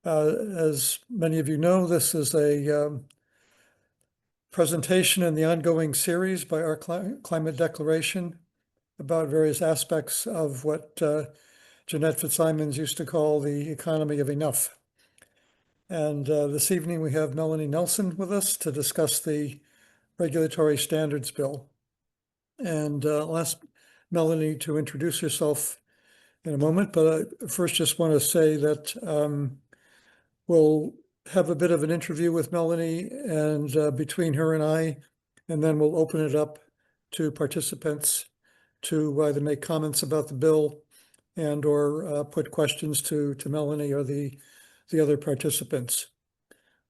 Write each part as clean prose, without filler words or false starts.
As many of you know, this is a presentation in the ongoing series by our climate declaration about various aspects of what Jeanette Fitzsimons used to call the economy of enough. And this evening we have Melanie Nelson with us to discuss the Regulatory Standards Bill. And I'll ask Melanie to introduce herself in a moment, but I first just want to say that we'll have a bit of an interview with Melanie and between her and I, and then we'll open it up to participants to either make comments about the bill and or put questions to Melanie or the other participants.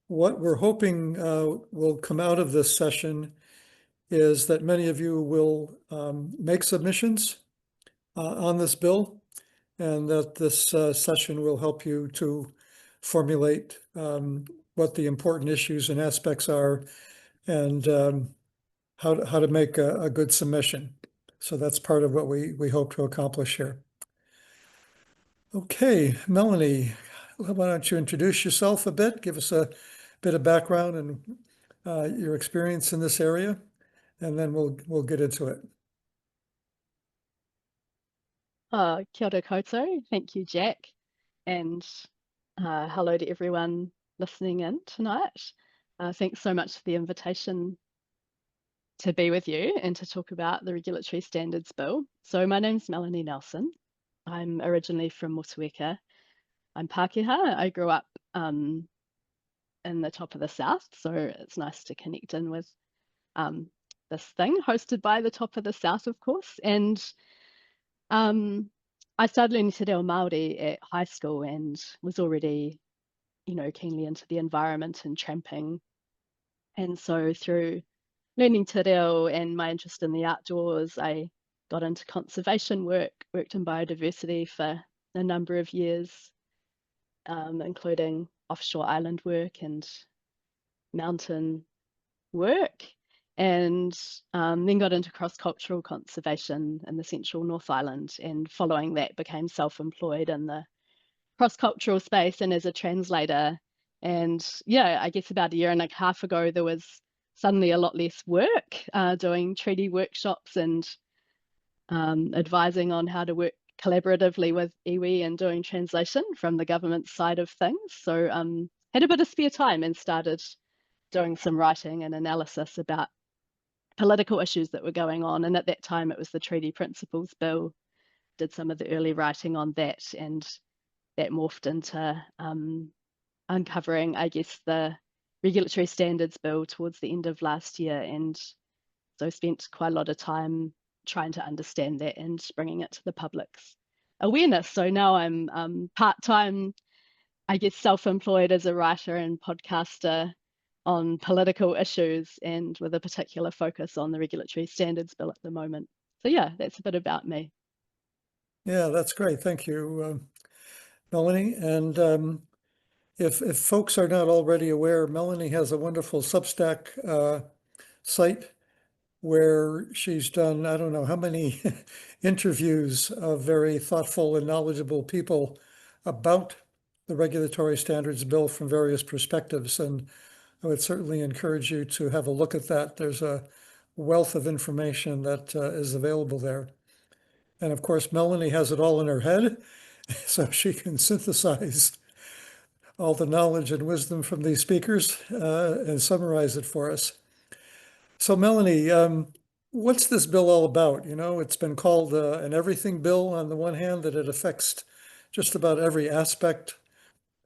What we're hoping will come out of this session is that many of you will make submissions on this bill, and that this session will help you to formulate what the important issues and aspects are, and how to make a good submission. So that's part of what we hope to accomplish here. Okay, Melanie, why don't you introduce yourself a bit, give us a bit of background and your experience in this area, and then we'll get into it. Kia ora koutou. Thank you, Jack. And hello to everyone listening in tonight. Thanks so much for the invitation to be with you and to talk about the Regulatory Standards Bill. So my name's Melanie Nelson. I'm originally from Motueka. I'm Pākehā. I grew up in the top of the south, so it's nice to connect in with this thing hosted by the top of the south, of course. And I started learning Te Reo Māori at high school and was already, keenly into the environment and tramping. And so through learning Te Reo and my interest in the outdoors, I got into conservation work, worked in biodiversity for a number of years, including offshore island work and mountain work. And then got into cross-cultural conservation in the central North Island, and following that became self-employed in the cross-cultural space and as a translator. And yeah, I guess about a year and a half ago, there was suddenly a lot less work doing treaty workshops and advising on how to work collaboratively with iwi and doing translation from the government side of things. So had a bit of spare time and started doing some writing and analysis about political issues that were going on. And at that time, it was the Treaty Principles Bill. Did some of the early writing on that, and that morphed into uncovering, I guess, the Regulatory Standards Bill towards the end of last year. And so spent quite a lot of time trying to understand that and bringing it to the public's awareness. So now I'm part-time, I guess, self-employed as a writer and podcaster on political issues, and with a particular focus on the Regulatory Standards Bill at the moment. So yeah, that's a bit about me. Yeah, that's great. Thank you, Melanie. And if folks are not already aware, Melanie has a wonderful Substack site where she's done, I don't know how many interviews of very thoughtful and knowledgeable people about the Regulatory Standards Bill from various perspectives. And I would certainly encourage you to have a look at that. There's a wealth of information that is available there. And of course, Melanie has it all in her head, so she can synthesize all the knowledge and wisdom from these speakers and summarize it for us. So Melanie, what's this bill all about? It's been called an everything bill on the one hand, that it affects just about every aspect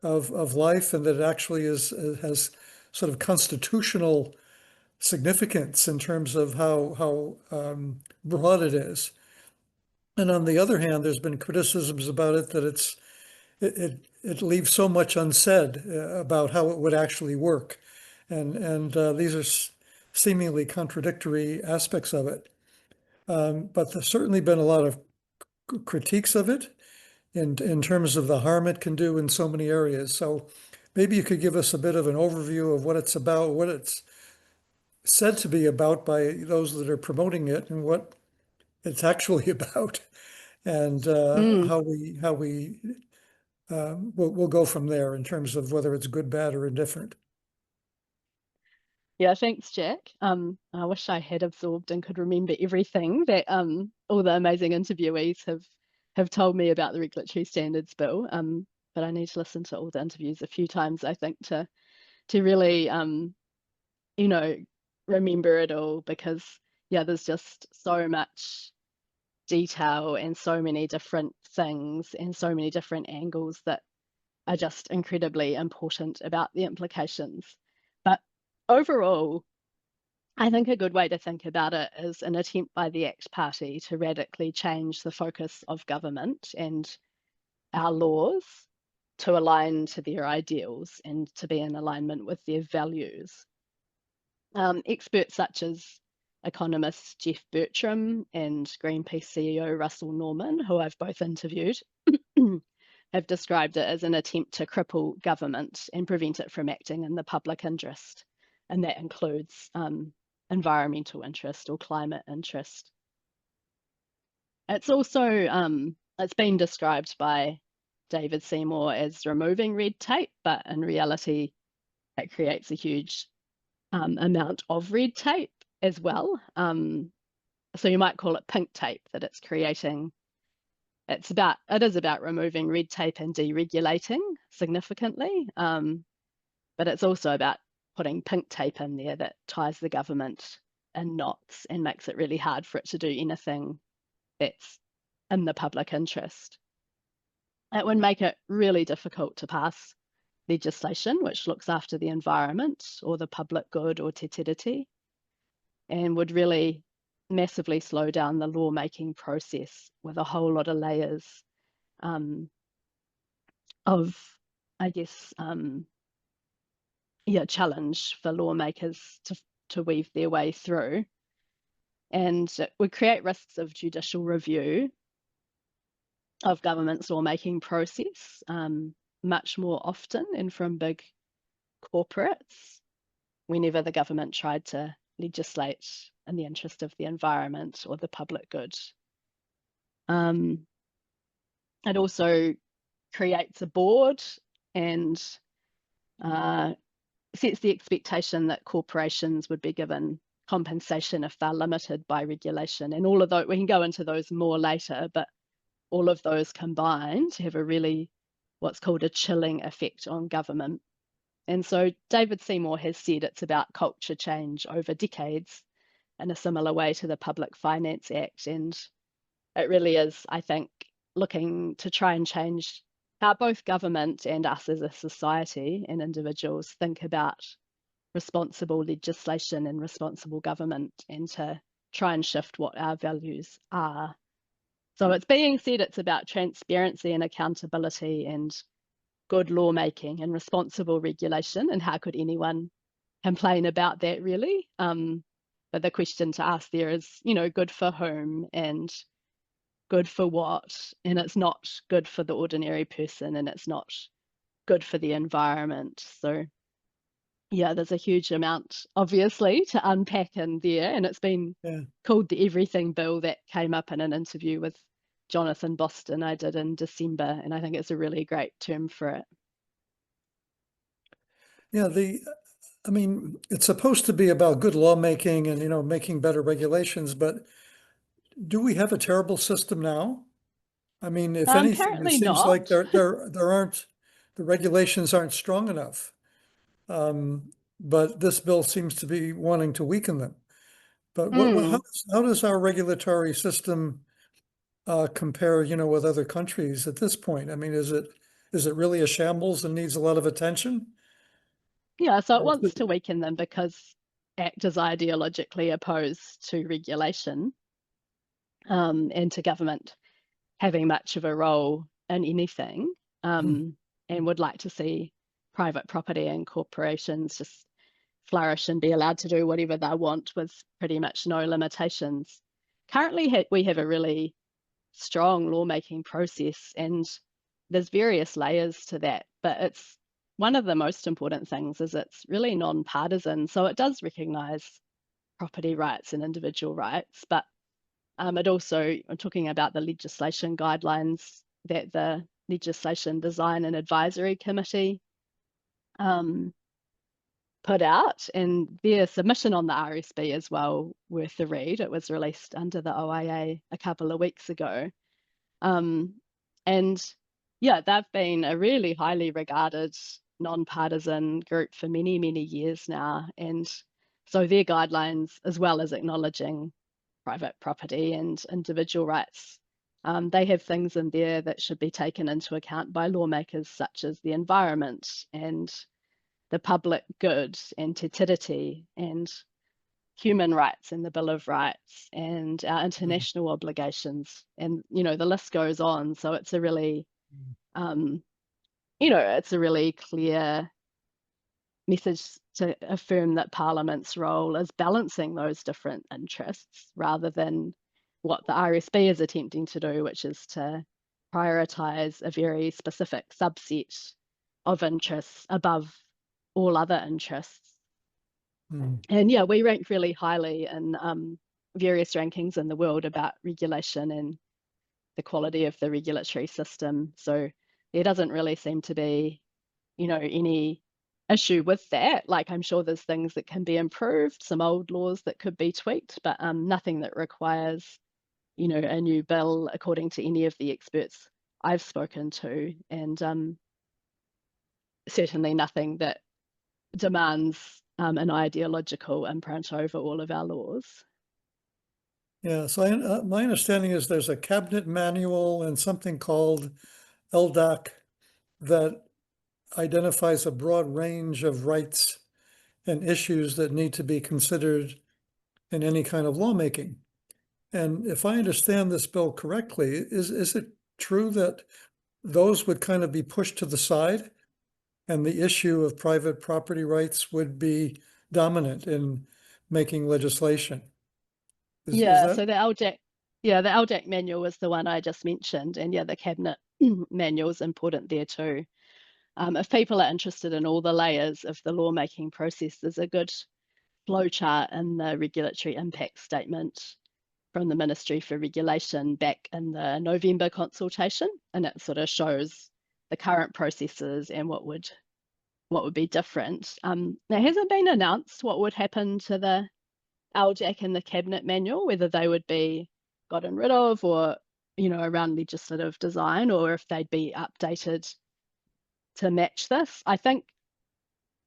of life, and that it actually has sort of constitutional significance in terms of how broad it is. And on the other hand, there's been criticisms about it that it leaves so much unsaid about how it would actually work, and these are seemingly contradictory aspects of it. But there's certainly been a lot of critiques of it in terms of the harm it can do in so many areas. So maybe you could give us a bit of an overview of what it's about, what it's said to be about by those that are promoting it, and what it's actually about, and how we we'll go from there in terms of whether it's good, bad, or indifferent. Yeah, thanks, Jack. I wish I had absorbed and could remember everything that all the amazing interviewees have told me about the Regulatory Standards Bill. But I need to listen to all the interviews a few times, I think, to really you know, remember it all, because yeah, there's just so much detail and so many different things and so many different angles that are just incredibly important about the implications. But overall, I think a good way to think about it is an attempt by the ACT Party to radically change the focus of government and our laws to align to their ideals and to be in alignment with their values. Experts such as economist Jeff Bertram and Greenpeace CEO Russell Norman, who I've both interviewed, have described it as an attempt to cripple government and prevent it from acting in the public interest. And that includes environmental interest or climate interest. It's also, it's been described by David Seymour as removing red tape, but in reality, it creates a huge amount of red tape as well. So you might call it pink tape that it's creating. It is about removing red tape and deregulating significantly, but it's also about putting pink tape in there that ties the government in knots and makes it really hard for it to do anything that's in the public interest. It would make it really difficult to pass legislation which looks after the environment or the public good or te tiriti, and would really massively slow down the lawmaking process with a whole lot of layers of, I guess, challenge for lawmakers to weave their way through. And it would create risks of judicial review of government's lawmaking process much more often and from big corporates whenever the government tried to legislate in the interest of the environment or the public good. It also creates a board and sets the expectation that corporations would be given compensation if they're limited by regulation. And all of those, we can go into those more later, but all of those combined have a really what's called a chilling effect on government. And so David Seymour has said it's about culture change over decades in a similar way to the Public Finance Act. And it really is, I think, looking to try and change how both government and us as a society and individuals think about responsible legislation and responsible government, and to try and shift what our values are. So it's being said it's about transparency and accountability and good lawmaking and responsible regulation, and how could anyone complain about that, really? But the question to ask there is, good for whom and good for what? And it's not good for the ordinary person, and it's not good for the environment. So yeah, there's a huge amount, obviously, to unpack in there. And it's been called the Everything Bill. That came up in an interview with Jonathan Boston I did in December, and I think it's a really great term for it. Yeah, I mean, it's supposed to be about good lawmaking and, making better regulations, but do we have a terrible system now? I mean, if anything, it Currently seems like not. the regulations aren't strong enough. But this bill seems to be wanting to weaken them. But how does our regulatory system compare, with other countries at this point? I mean, is it really a shambles and needs a lot of attention? Yeah, so it wants to weaken them because ACT is ideologically opposed to regulation and to government having much of a role in anything, and would like to see private property and corporations just flourish and be allowed to do whatever they want with pretty much no limitations. Currently, we have a really strong lawmaking process, and there's various layers to that, but it's one of the most important things is it's really non-partisan. So it does recognise property rights and individual rights, but it also, I'm talking about the legislation guidelines that the Legislation Design and Advisory Committee put out, and their submission on the RSB is well worth a read. It was released under the OIA a couple of weeks ago. And yeah, they've been a really highly regarded non-partisan group for many, many years now. And so their guidelines, as well as acknowledging private property and individual rights, they have things in there that should be taken into account by lawmakers, such as the environment and the public good and Te Tiriti and human rights and the Bill of Rights and our international obligations. And, the list goes on. So it's a really, it's a really clear message to affirm that Parliament's role is balancing those different interests rather than what the RSB is attempting to do, which is to prioritise a very specific subset of interests above all other interests. And yeah, we rank really highly in various rankings in the world about regulation and the quality of the regulatory system. So there doesn't really seem to be, any issue with that. Like, I'm sure there's things that can be improved, some old laws that could be tweaked, but nothing that requires, a new bill, according to any of the experts I've spoken to, and certainly nothing that demands an ideological imprint over all of our laws. Yeah, so my understanding is there's a cabinet manual and something called LDAC that identifies a broad range of rights and issues that need to be considered in any kind of lawmaking. And if I understand this bill correctly, is it true that those would kind of be pushed to the side and the issue of private property rights would be dominant in making legislation? Is So the LDAC manual was the one I just mentioned, and the cabinet manual is important there too. If people are interested in all the layers of the lawmaking process, there's a good flowchart in the regulatory impact statement from the Ministry for Regulation back in the November consultation, and it sort of shows the current processes and what would be different. It hasn't been announced what would happen to the LDAC and the cabinet manual, whether they would be gotten rid of or, around legislative design, or if they'd be updated to match this. I think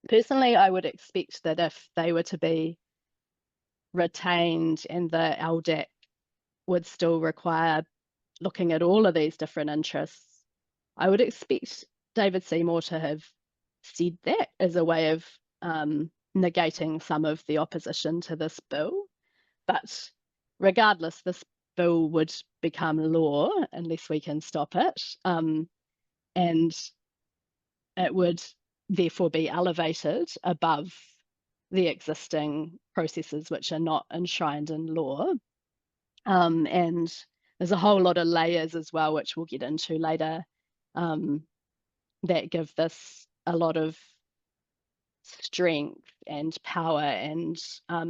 personally, I would expect that if they were to be retained and the LDAC would still require looking at all of these different interests, I would expect David Seymour to have said that as a way of negating some of the opposition to this bill. But regardless, this bill would become law unless we can stop it. And it would therefore be elevated above the existing processes which are not enshrined in law. And there's a whole lot of layers as well, which we'll get into later, that give this a lot of strength and power and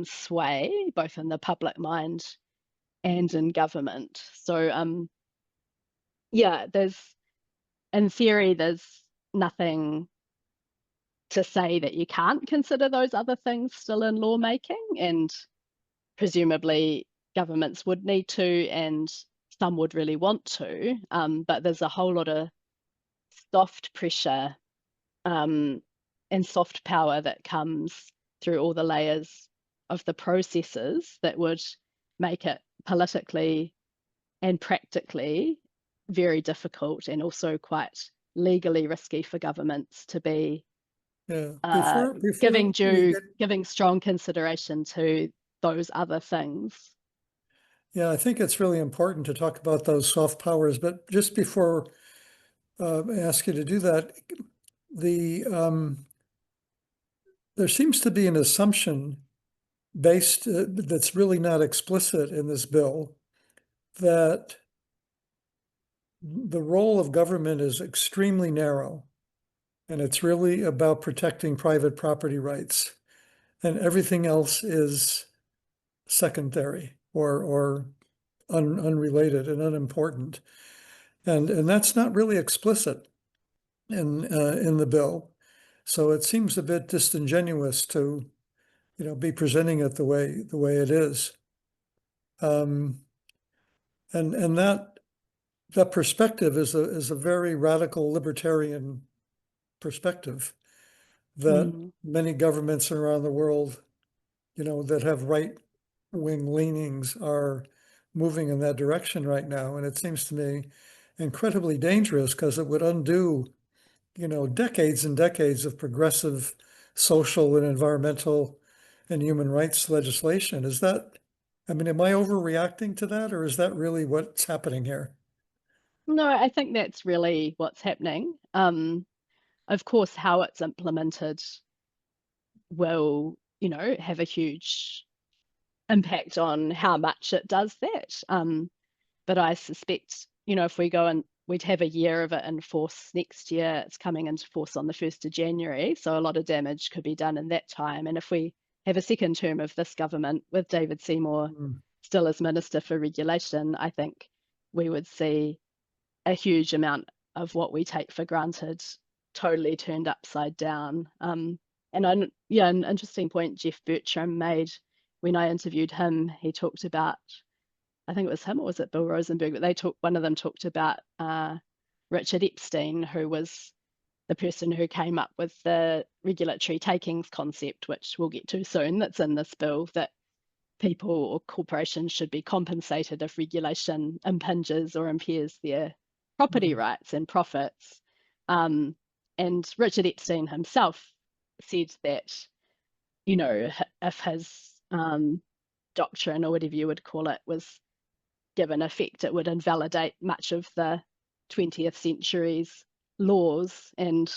sway, both in the public mind and in government. So in theory, there's nothing to say that you can't consider those other things still in lawmaking, and presumably governments would need to, and some would really want to, but there's a whole lot of soft pressure and soft power that comes through all the layers of the processes that would make it politically and practically very difficult, and also quite legally risky for governments to be giving strong consideration to those other things. Yeah, I think it's really important to talk about those soft powers, but just before I ask you to do that, there seems to be an assumption based that's really not explicit in this bill, that the role of government is extremely narrow, and it's really about protecting private property rights, and everything else is secondary or unrelated and unimportant. And that's not really explicit in the bill. So it seems a bit disingenuous to, be presenting it the way it is. And that perspective is a very radical libertarian perspective that Mm. many governments around the world, that have right-wing leanings are moving in that direction right now. And it seems to me incredibly dangerous because it would undo, decades and decades of progressive social and environmental and human rights legislation. Am I overreacting to that, or is that really what's happening here? No, I think that's really what's happening. Of course, how it's implemented will, have a huge impact on how much it does that. But I suspect, if we go and we'd have a year of it in force next year, it's coming into force on the 1st of January. So a lot of damage could be done in that time. And if we have a second term of this government with David Seymour Mm. still as Minister for Regulation, I think we would see a huge amount of what we take for granted totally turned upside down. An interesting point Jeff Bertram made when I interviewed him. He talked about, I think it was him or was it Bill Rosenberg, but one of them talked about Richard Epstein, who was the person who came up with the regulatory takings concept, which we'll get to soon, that's in this bill, that people or corporations should be compensated if regulation impinges or impairs their property Right. rights and profits. And Richard Epstein himself said that, if his doctrine, or whatever you would call it, was given effect, it would invalidate much of the 20th century's laws. And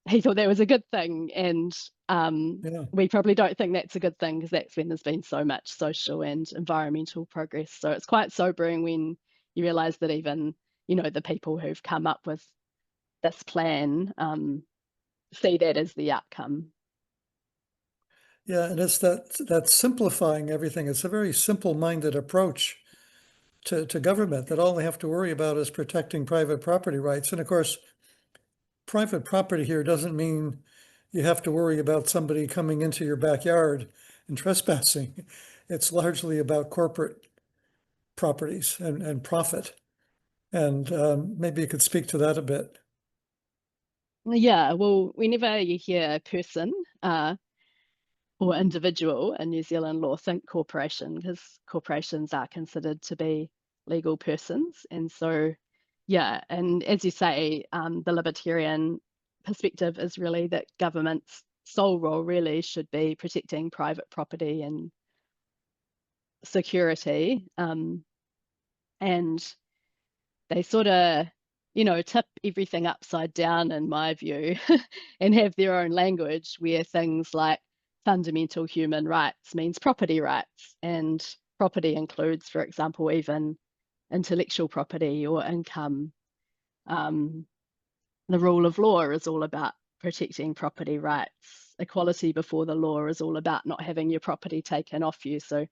he thought that was a good thing. And Yeah. we probably don't think that's a good thing, because that's when there's been so much social and environmental progress. So it's quite sobering when you realize that even, the people who've come up with this plan see that as the outcome. Yeah, and it's that simplifying everything. It's a very simple-minded approach to government, that all they have to worry about is protecting private property rights. And of course, private property here doesn't mean you have to worry about somebody coming into your backyard and trespassing. It's largely about corporate properties and profit. And maybe you could speak to that a bit. Yeah, well, whenever you hear person or individual in New Zealand law, think corporation, because corporations are considered to be legal persons. And so, yeah, and as you say, the libertarian perspective is really that government's sole role really should be protecting private property and security. And they sort of, tip everything upside down, in my view, and have their own language where things like fundamental human rights means property rights. And property includes, for example, even intellectual property or income. Um, the rule of law is all about protecting property rights. Equality before the law is all about not having your property taken off you. So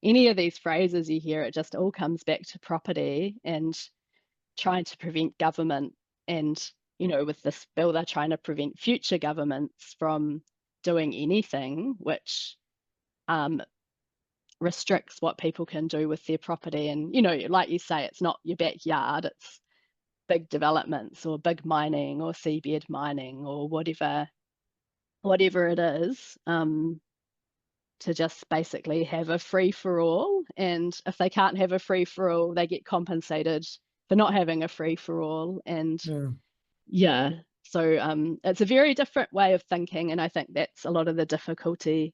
any of these phrases you hear, it just all comes back to property and trying to prevent government. And, with this bill, they're trying to prevent future governments from doing anything which restricts what people can do with their property. And, like you say, it's not your backyard, it's big developments or big mining or seabed mining or whatever it is, to just basically have a free for all. And if they can't have a free for all, they get compensated for not having a free for all. And Yeah. yeah, so it's a very different way of thinking. And I think that's a lot of the difficulty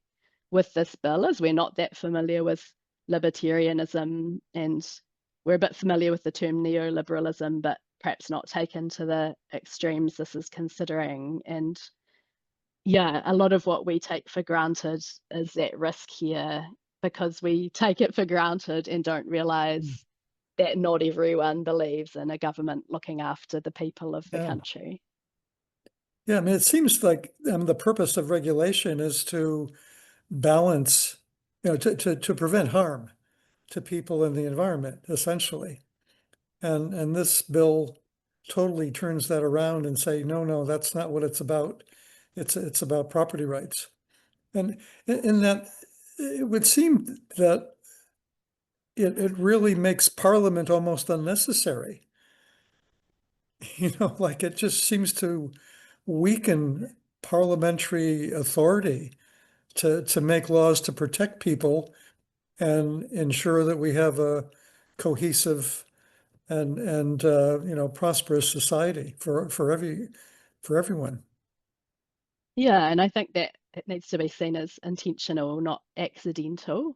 with this bill, is we're not that familiar with libertarianism, and we're a bit familiar with the term neoliberalism, but perhaps not taken to the extremes this is considering. And yeah, a lot of what we take for granted is at risk here, because we take it for granted and don't realize that not everyone believes in a government looking after the people of the Yeah. country. Yeah, it seems like the purpose of regulation is to balance, to prevent harm to people and the environment, essentially. And this bill totally turns that around and say, no, that's not what it's about. It's about property rights. And in that, it would seem that it really makes Parliament almost unnecessary. Like it just seems to weaken parliamentary authority to make laws to protect people and ensure that we have a cohesive and prosperous society for everyone. Yeah, and I think that it needs to be seen as intentional, not accidental.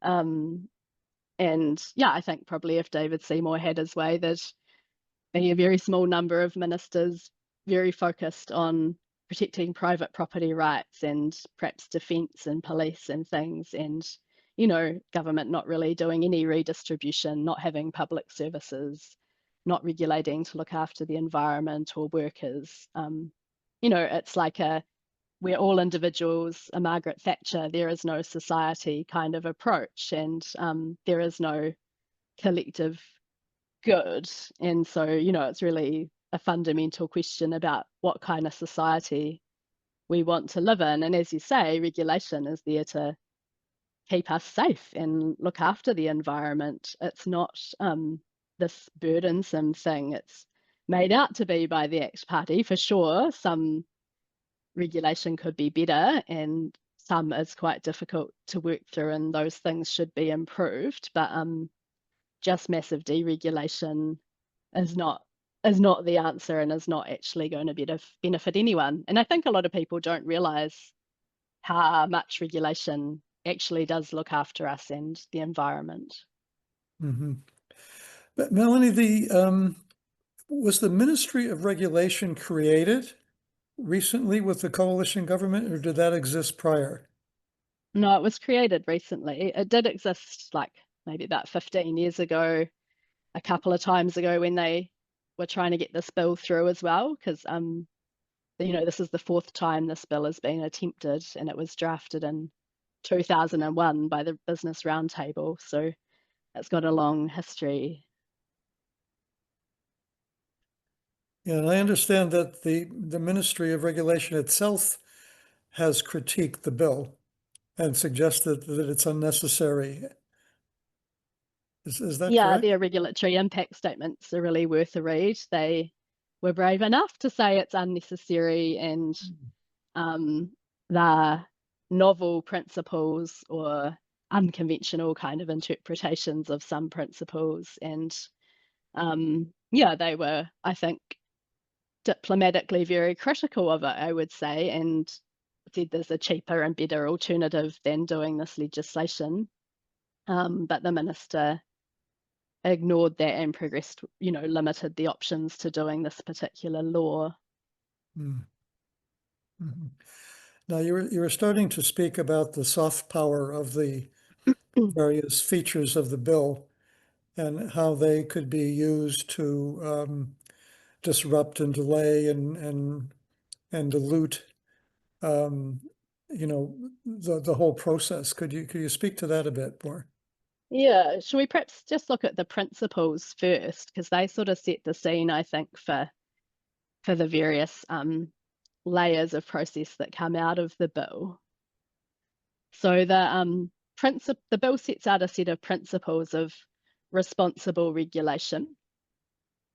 Um, and yeah, I think probably if David Seymour had his way, there'd be a very small number of ministers very focused on protecting private property rights and perhaps defence and police and things, and government not really doing any redistribution, not having public services, not regulating to look after the environment or workers. It's like we're all individuals, a Margaret Thatcher, there is no society kind of approach, and there is no collective good. And so, it's really a fundamental question about what kind of society we want to live in. And as you say, regulation is there to keep us safe and look after the environment. It's not this burdensome thing it's made out to be by the ACT Party. For sure, some regulation could be better and some is quite difficult to work through, and those things should be improved. But just massive deregulation is not the answer and is not actually going to benefit anyone. And I think a lot of people don't realize how much regulation actually does look after us and the environment. Mm-hmm. But Melanie, was the Ministry of Regulation created recently with the coalition government, or did that exist prior? No, it was created recently. It did exist like maybe about 15 years ago, a couple of times ago when they were trying to get this bill through as well, because this is the fourth time this bill has been attempted, and it was drafted in 2001 by the Business Roundtable, so it's got a long history. Yeah, and I understand that the Ministry of Regulation itself has critiqued the bill and suggested that it's unnecessary. Is that Yeah, correct? their regulatory impact statements are really worth a read. They were brave enough to say it's unnecessary, and the novel principles or unconventional kind of interpretations of some principles. And they were, I think, diplomatically very critical of it, I would say, and said there's a cheaper and better alternative than doing this legislation. But the minister ignored that and progressed, limited the options to doing this particular law. Mm-hmm. Now you were starting to speak about the soft power of the various features of the bill and how they could be used to disrupt and delay and dilute the whole process. Could you speak to that a bit more? Yeah, should we perhaps just look at the principles first, because they sort of set the scene, I think, for the various layers of process that come out of the bill. So the bill sets out a set of principles of responsible regulation,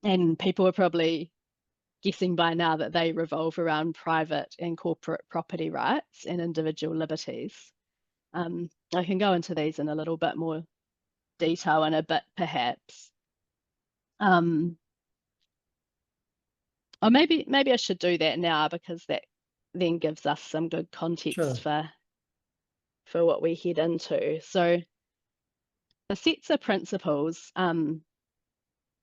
and people are probably guessing by now that they revolve around private and corporate property rights and individual liberties. I can go into these in a little bit more detail in a bit, perhaps. Or maybe I should do that now, because that then gives us some good context Sure. for what we head into. So the sets of principles,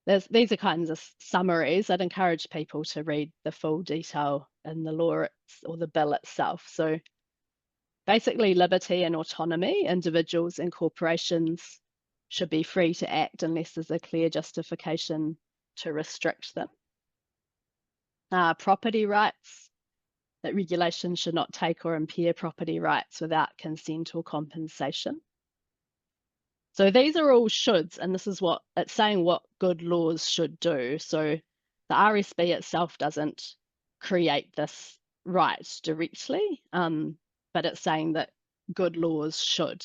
these are kinds of summaries. I'd encourage people to read the full detail in the law or the bill itself. So basically, liberty and autonomy, individuals and corporations should be free to act unless there's a clear justification to restrict them. Property rights, that regulation should not take or impair property rights without consent or compensation. So these are all shoulds, and this is what it's saying what good laws should do. So the RSB itself doesn't create this right directly, but it's saying that good laws should.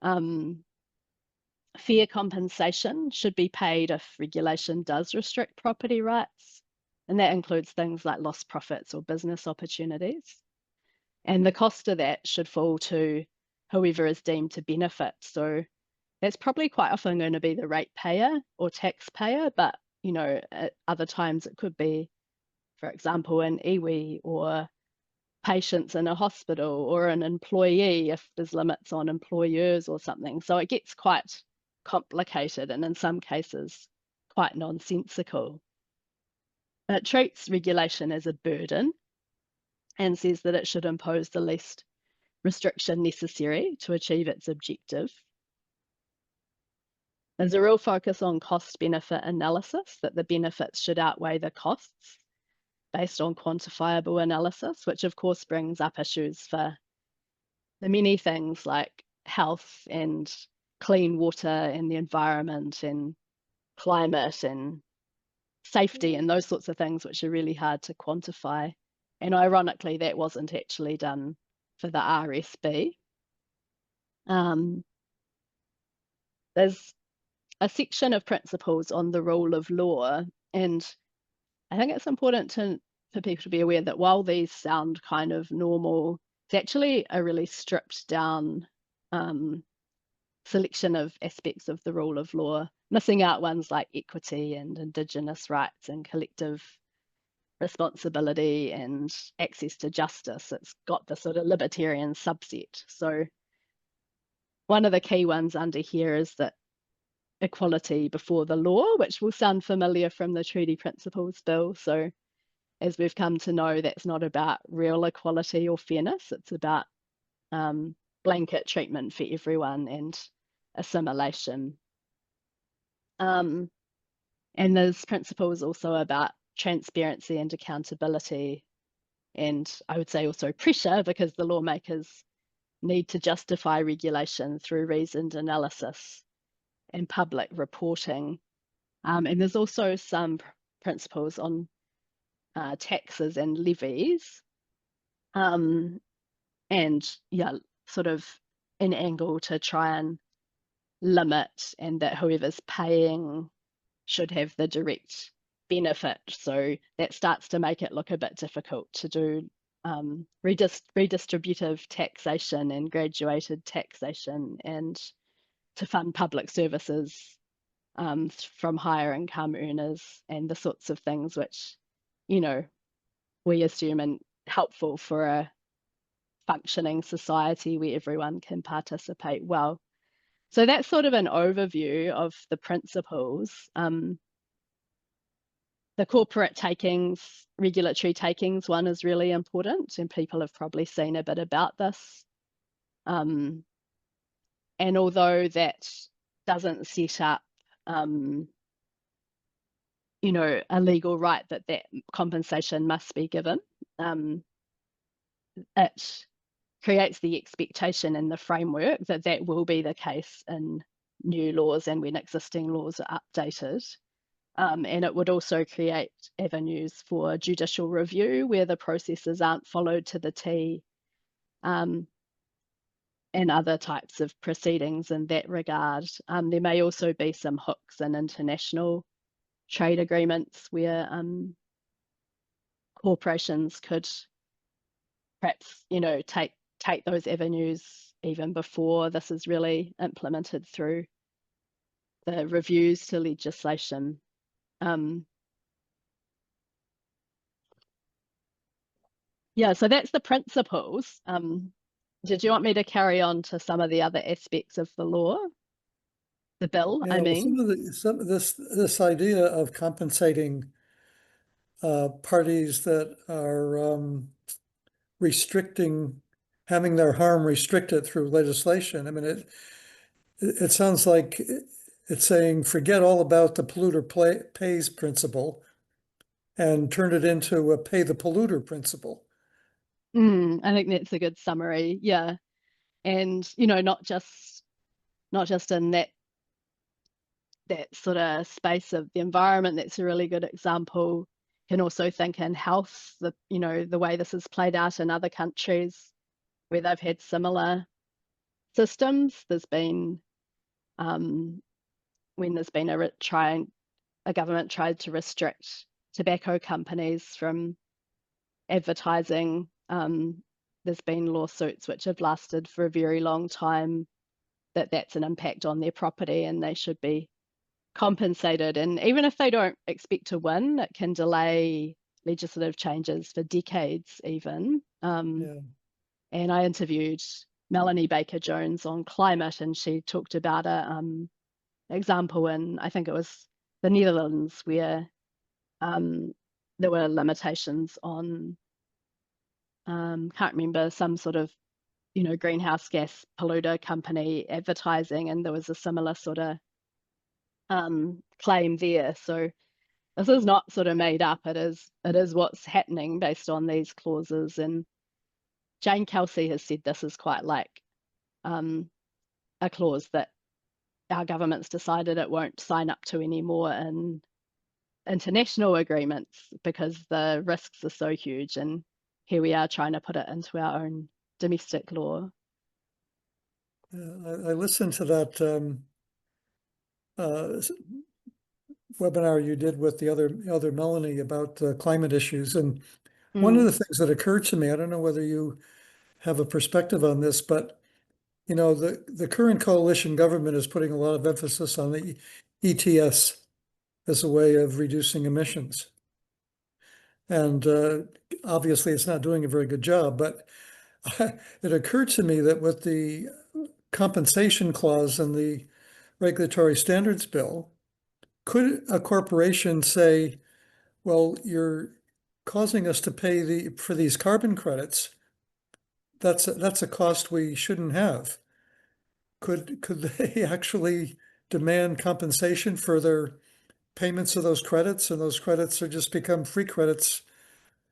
Fair compensation should be paid if regulation does restrict property rights, and that includes things like lost profits or business opportunities. And the cost of that should fall to whoever is deemed to benefit. So that's probably quite often going to be the ratepayer or taxpayer, but you know, at other times it could be, for example, an iwi or patients in a hospital or an employee if there's limits on employers or something. So it gets quite complicated and in some cases quite nonsensical. It treats regulation as a burden and says that it should impose the least restriction necessary to achieve its objective. There's a real focus on cost-benefit analysis, that the benefits should outweigh the costs based on quantifiable analysis, which of course brings up issues for the many things like health and clean water and the environment and climate and safety and those sorts of things, which are really hard to quantify. And ironically, that wasn't actually done for the RSB. There's a section of principles on the rule of law, and I think it's important for people to be aware that while these sound kind of normal, it's actually a really stripped down selection of aspects of the rule of law, missing out ones like equity and Indigenous rights and collective responsibility and access to justice. It's got the sort of libertarian subset. So one of the key ones under here is that equality before the law, which will sound familiar from the Treaty Principles Bill. So as we've come to know, that's not about real equality or fairness. It's about blanket treatment for everyone and assimilation. And there's principles also about transparency and accountability, and I would say also pressure, because the lawmakers need to justify regulation through reasoned analysis and public reporting. And there's also some principles on taxes and levies, and yeah, sort of an angle to try and limit, and that whoever's paying should have the direct benefit. So that starts to make it look a bit difficult to do redistributive taxation and graduated taxation, and to fund public services from higher income earners and the sorts of things which, you know, we assume are helpful for a functioning society where everyone can participate well. So that's sort of an overview of the principles. The corporate takings, regulatory takings one is really important, and people have probably seen a bit about this. And although that doesn't set up, you know, a legal right that compensation must be given, it creates the expectation in the framework that that will be the case in new laws and when existing laws are updated. And it would also create avenues for judicial review where the processes aren't followed to the T, and other types of proceedings in that regard. There may also be some hooks in international trade agreements where corporations could perhaps, you know, take those avenues even before this is really implemented through the reviews to legislation. Yeah, so that's the principles. Did you want me to carry on to some of the other aspects of the law? The bill, Yeah, I well, mean. some of this idea of compensating parties that are restricting, having their harm restricted through legislation. I mean, it sounds like it's saying forget all about the polluter pays principle and turn it into a pay the polluter principle. I think that's a good summary. Yeah. And, you know, not just not just in that sort of space of the environment. That's a really good example. Can also think in health, the way this is played out in other countries where they've had similar systems. There's been when there's been a government tried to restrict tobacco companies from advertising. There's been lawsuits which have lasted for a very long time, that's an impact on their property and they should be compensated. And even if they don't expect to win, it can delay legislative changes for decades even. Yeah. And I interviewed Melanie Baker-Jones on climate, and she talked about a example in, I think it was the Netherlands, where there were limitations on, can't remember, some sort of, greenhouse gas polluter company advertising, and there was a similar sort of claim there. So this is not sort of made up. It is what's happening based on these clauses. And Jane Kelsey has said this is quite like a clause that our government's decided it won't sign up to anymore in international agreements because the risks are so huge, and here we are trying to put it into our own domestic law. I listened to that webinar you did with the other Melanie about climate issues, and one of the things that occurred to me, I don't know whether you have a perspective on this, but the current coalition government is putting a lot of emphasis on the ETS as a way of reducing emissions. And obviously it's not doing a very good job, but it occurred to me that with the compensation clause in the regulatory standards bill, could a corporation say, well, you're causing us to pay for these carbon credits? That's a cost we shouldn't have. Could they actually demand compensation for their payments of those credits, and those credits are just become free credits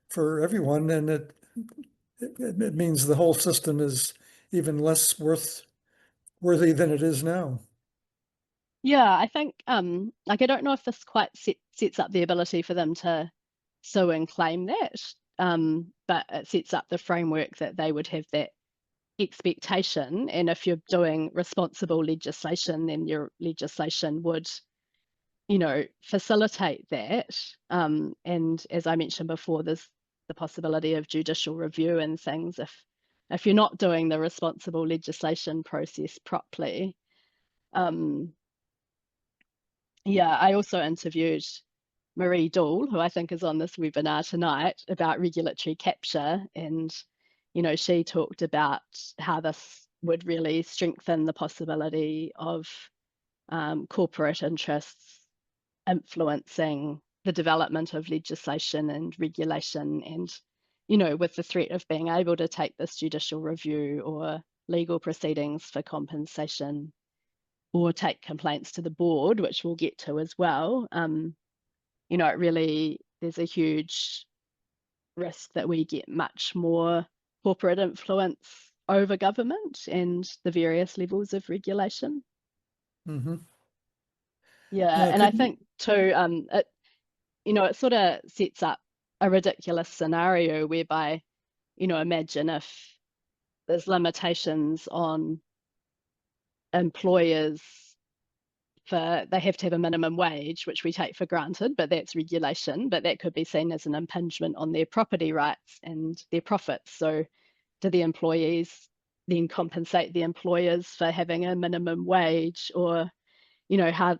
for everyone, and it means the whole system is even less worthy than it is now. Yeah, I think like I don't know if this quite sets up the ability for them to sue and claim that, but it sets up the framework that they would have that expectation. And if you're doing responsible legislation, then your legislation would, facilitate that. And as I mentioned before, there's the possibility of judicial review and things if you're not doing the responsible legislation process properly. Yeah, I also interviewed Marie Dool, who I think is on this webinar tonight, about regulatory capture. And, she talked about how this would really strengthen the possibility of corporate interests influencing the development of legislation and regulation. And, with the threat of being able to take this judicial review or legal proceedings for compensation, or take complaints to the board, which we'll get to as well. There's a huge risk that we get much more corporate influence over government and the various levels of regulation. Mm-hmm. Yeah, and I think too, it sort of sets up a ridiculous scenario whereby, imagine if there's limitations on employers they have to have a minimum wage, which we take for granted, but that's regulation, but that could be seen as an impingement on their property rights and their profits. So do the employees then compensate the employers for having a minimum wage? Or, how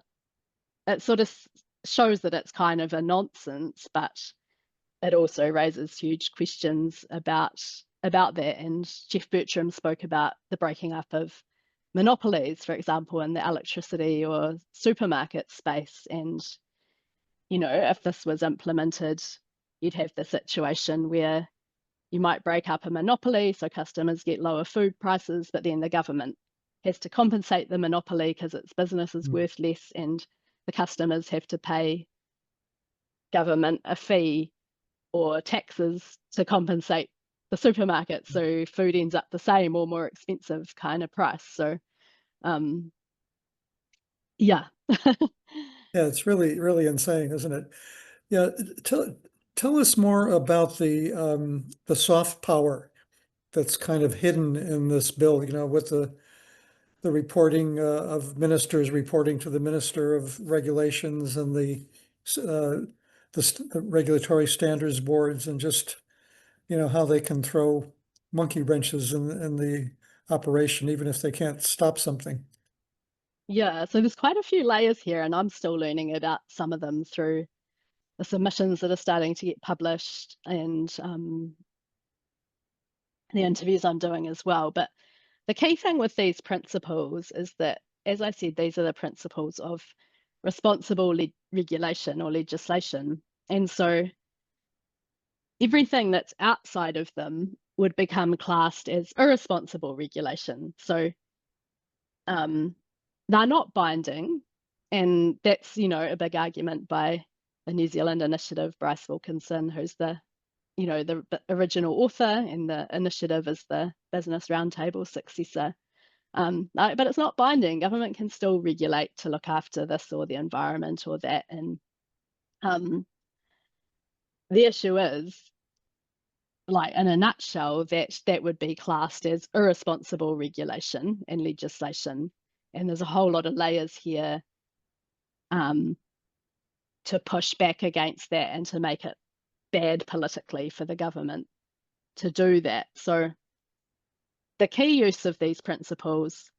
it sort of shows that it's kind of a nonsense, but it also raises huge questions about that. And Jeff Bertram spoke about the breaking up of monopolies, for example, in the electricity or supermarket space. And, if this was implemented, you'd have the situation where you might break up a monopoly so customers get lower food prices, but then the government has to compensate the monopoly because its business is worth less, and the customers have to pay government a fee or taxes to compensate the supermarket. So food ends up the same or more expensive kind of price. So Yeah. Yeah, it's really, really insane, isn't it? Yeah, tell us more about the soft power that's kind of hidden in this bill, with the reporting of ministers reporting to the Minister of Regulations and uh, the regulatory standards boards, and just, how they can throw monkey wrenches in the operation, even if they can't stop something. Yeah, so there's quite a few layers here, and I'm still learning about some of them through the submissions that are starting to get published and the interviews I'm doing as well. But the key thing with these principles is that, as I said, these are the principles of responsible regulation or legislation. And so everything that's outside of them would become classed as irresponsible regulation. So they're not binding. And that's, a big argument by the New Zealand initiative, Bryce Wilkinson, who's the original author, and the initiative is the Business Roundtable successor. But it's not binding. Government can still regulate to look after this or the environment or that. And the issue is, like, in a nutshell, that would be classed as irresponsible regulation and legislation. And there's a whole lot of layers here to push back against that and to make it bad politically for the government to do that. So the key use of these principles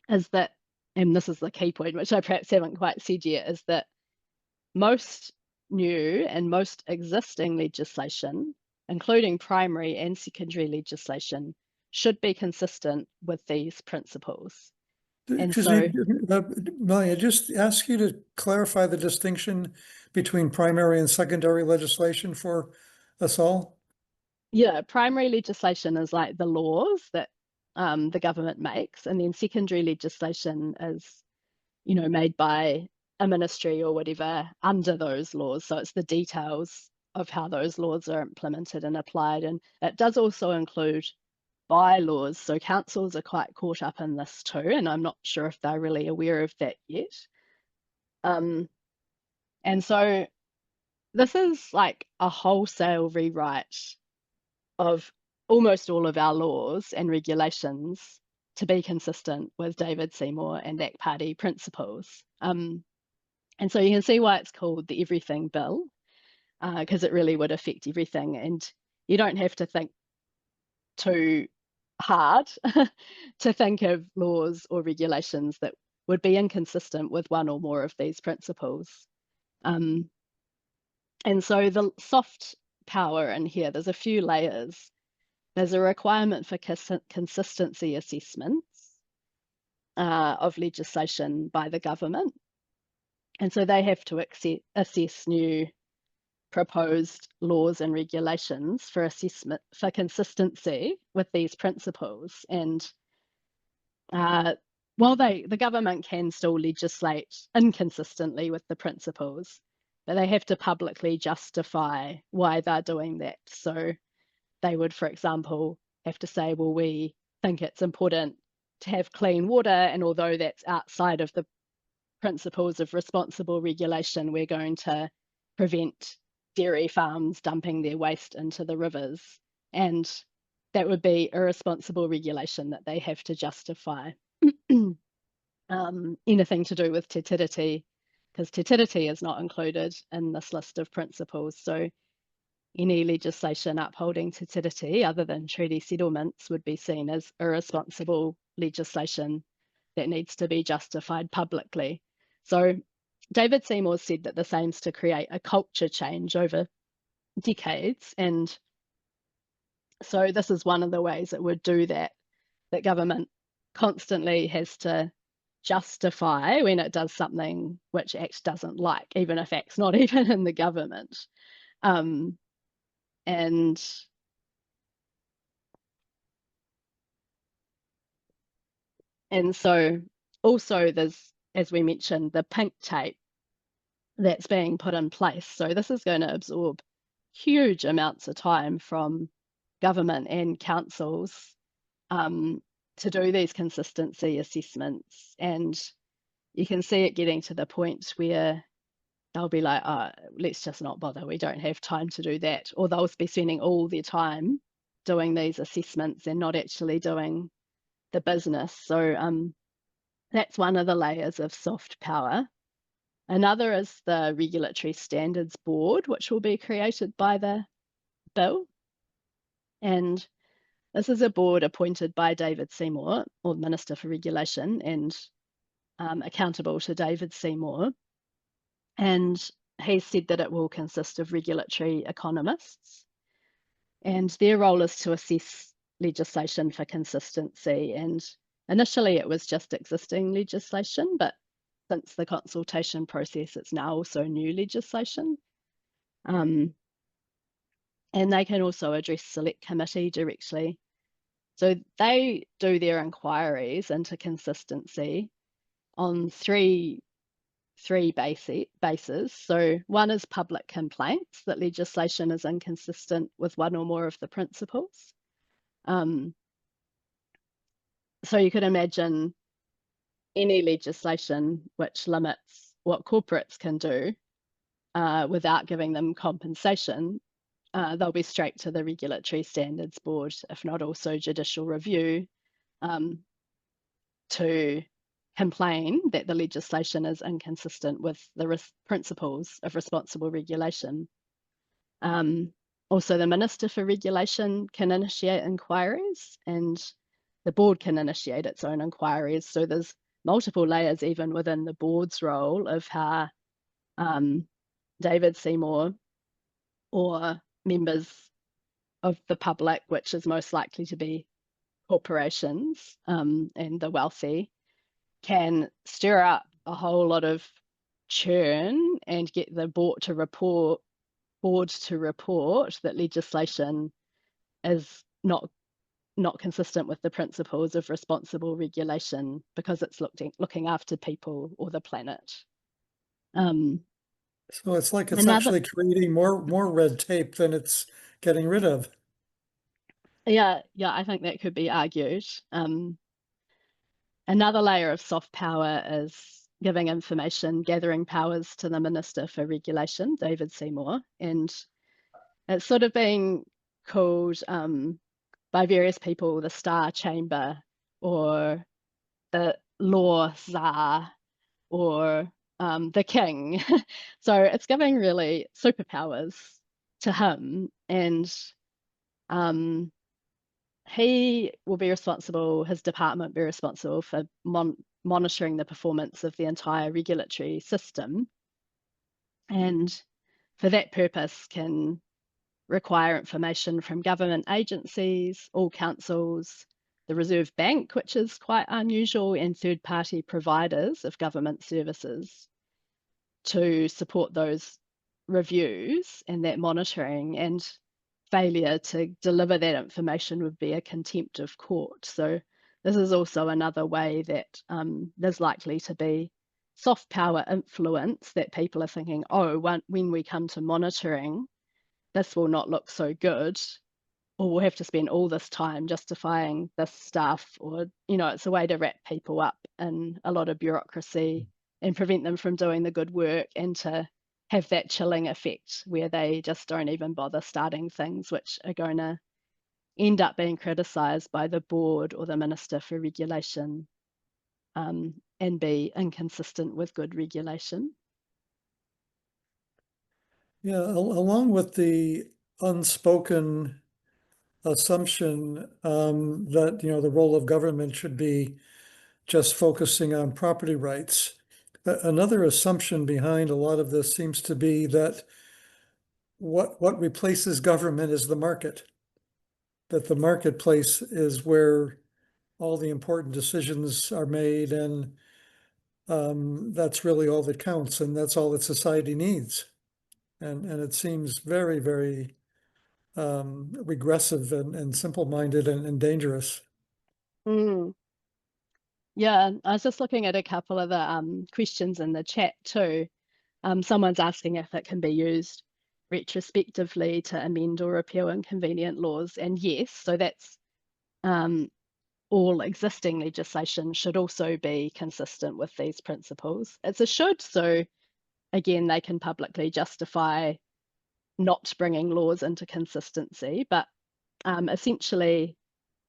is that, and this is the key point, which I perhaps haven't quite said yet, is that most new and most existing legislation, including primary and secondary legislation, should be consistent with these principles. And Excuse so, me, Melanie, I just ask you to clarify the distinction between primary and secondary legislation for us all. yeah, primary legislation is like the laws that the government makes, and then secondary legislation is, made by a ministry or whatever under those laws. So it's the details of how those laws are implemented and applied. And it does also include bylaws. So councils are quite caught up in this too, and I'm not sure if they're really aware of that yet. And so this is like a wholesale rewrite of almost all of our laws and regulations to be consistent with David Seymour and ACT Party principles. And so you can see why it's called the Everything Bill, because it really would affect everything. And you don't have to think too hard to think of laws or regulations that would be inconsistent with one or more of these principles. And so the soft power in here, there's a few layers. There's a requirement for consistency assessments of legislation by the government. And so they have to assess new proposed laws and regulations for assessment for consistency with these principles. And while the government can still legislate inconsistently with the principles, but they have to publicly justify why they're doing that. So they would, for example, have to say, well, we think it's important to have clean water, and although that's outside of the principles of responsible regulation, we're going to prevent dairy farms dumping their waste into the rivers. And that would be irresponsible regulation that they have to justify. Anything to do with te tiriti, because te tiriti is not included in this list of principles. So any legislation upholding te tiriti other than treaty settlements would be seen as irresponsible legislation that needs to be justified publicly. So David Seymour said that this aims to create a culture change over decades. And so this is one of the ways it would do that, that government constantly has to justify when it does something which ACT doesn't like, even if ACT's not even in the government. And so also there's, as we mentioned, the pink tape that's being put in place. So this is going to absorb huge amounts of time from government and councils to do these consistency assessments. And you can see it getting to the point where they'll be like, oh, let's just not bother. We don't have time to do that. Or they'll be spending all their time doing these assessments and not actually doing the business. So that's one of the layers of soft power. Another is the Regulatory Standards Board, which will be created by the bill. And this is a board appointed by David Seymour, or the Minister for Regulation, and accountable to David Seymour. And he said that it will consist of regulatory economists. And their role is to assess legislation for consistency. And initially it was just existing legislation, but since the consultation process, it's now also new legislation. And they can also address select committee directly. So they do their inquiries into consistency on three bases. So one is public complaints, that legislation is inconsistent with one or more of the principles. So you could imagine any legislation which limits what corporates can do without giving them compensation, they'll be straight to the Regulatory Standards Board, if not also judicial review, to complain that the legislation is inconsistent with the principles of responsible regulation. Also, the Minister for Regulation can initiate inquiries, and the board can initiate its own inquiries. So there's multiple layers even within the board's role of how David Seymour or members of the public, which is most likely to be corporations and the wealthy, can stir up a whole lot of churn and get the board to report that legislation is not consistent with the principles of responsible regulation because it's looking after people or the planet. So it's like it's actually creating more red tape than it's getting rid of. Yeah, I think that could be argued. Another layer of soft power is giving information gathering powers to the Minister for Regulation, David Seymour, and it's sort of being called by various people the Star Chamber or the Law Tsar or the King. So it's giving really superpowers to him, and he will be responsible, his department will be responsible for monitoring the performance of the entire regulatory system, and for that purpose can require information from government agencies, all councils, the Reserve Bank, which is quite unusual, and third-party providers of government services to support those reviews and that monitoring, and failure to deliver that information would be a contempt of court. So this is also another way that there's likely to be soft power influence, that people are thinking, oh, when we come to monitoring, this will not look so good, or we'll have to spend all this time justifying this stuff, or, it's a way to wrap people up in a lot of bureaucracy and prevent them from doing the good work, and to have that chilling effect where they just don't even bother starting things which are going to end up being criticised by the board or the Minister for Regulation and be inconsistent with good regulation. Yeah, along with the unspoken assumption that, the role of government should be just focusing on property rights. Another assumption behind a lot of this seems to be that what replaces government is the market, that the marketplace is where all the important decisions are made, and that's really all that counts, and that's all that society needs. And it seems very, very regressive and simple-minded and dangerous. Yeah, I was just looking at a couple of the questions in the chat too. Someone's asking if it can be used retrospectively to amend or repeal inconvenient laws, and yes, so that's all existing legislation should also be consistent with these principles. It's a should, so again, they can publicly justify not bringing laws into consistency, but essentially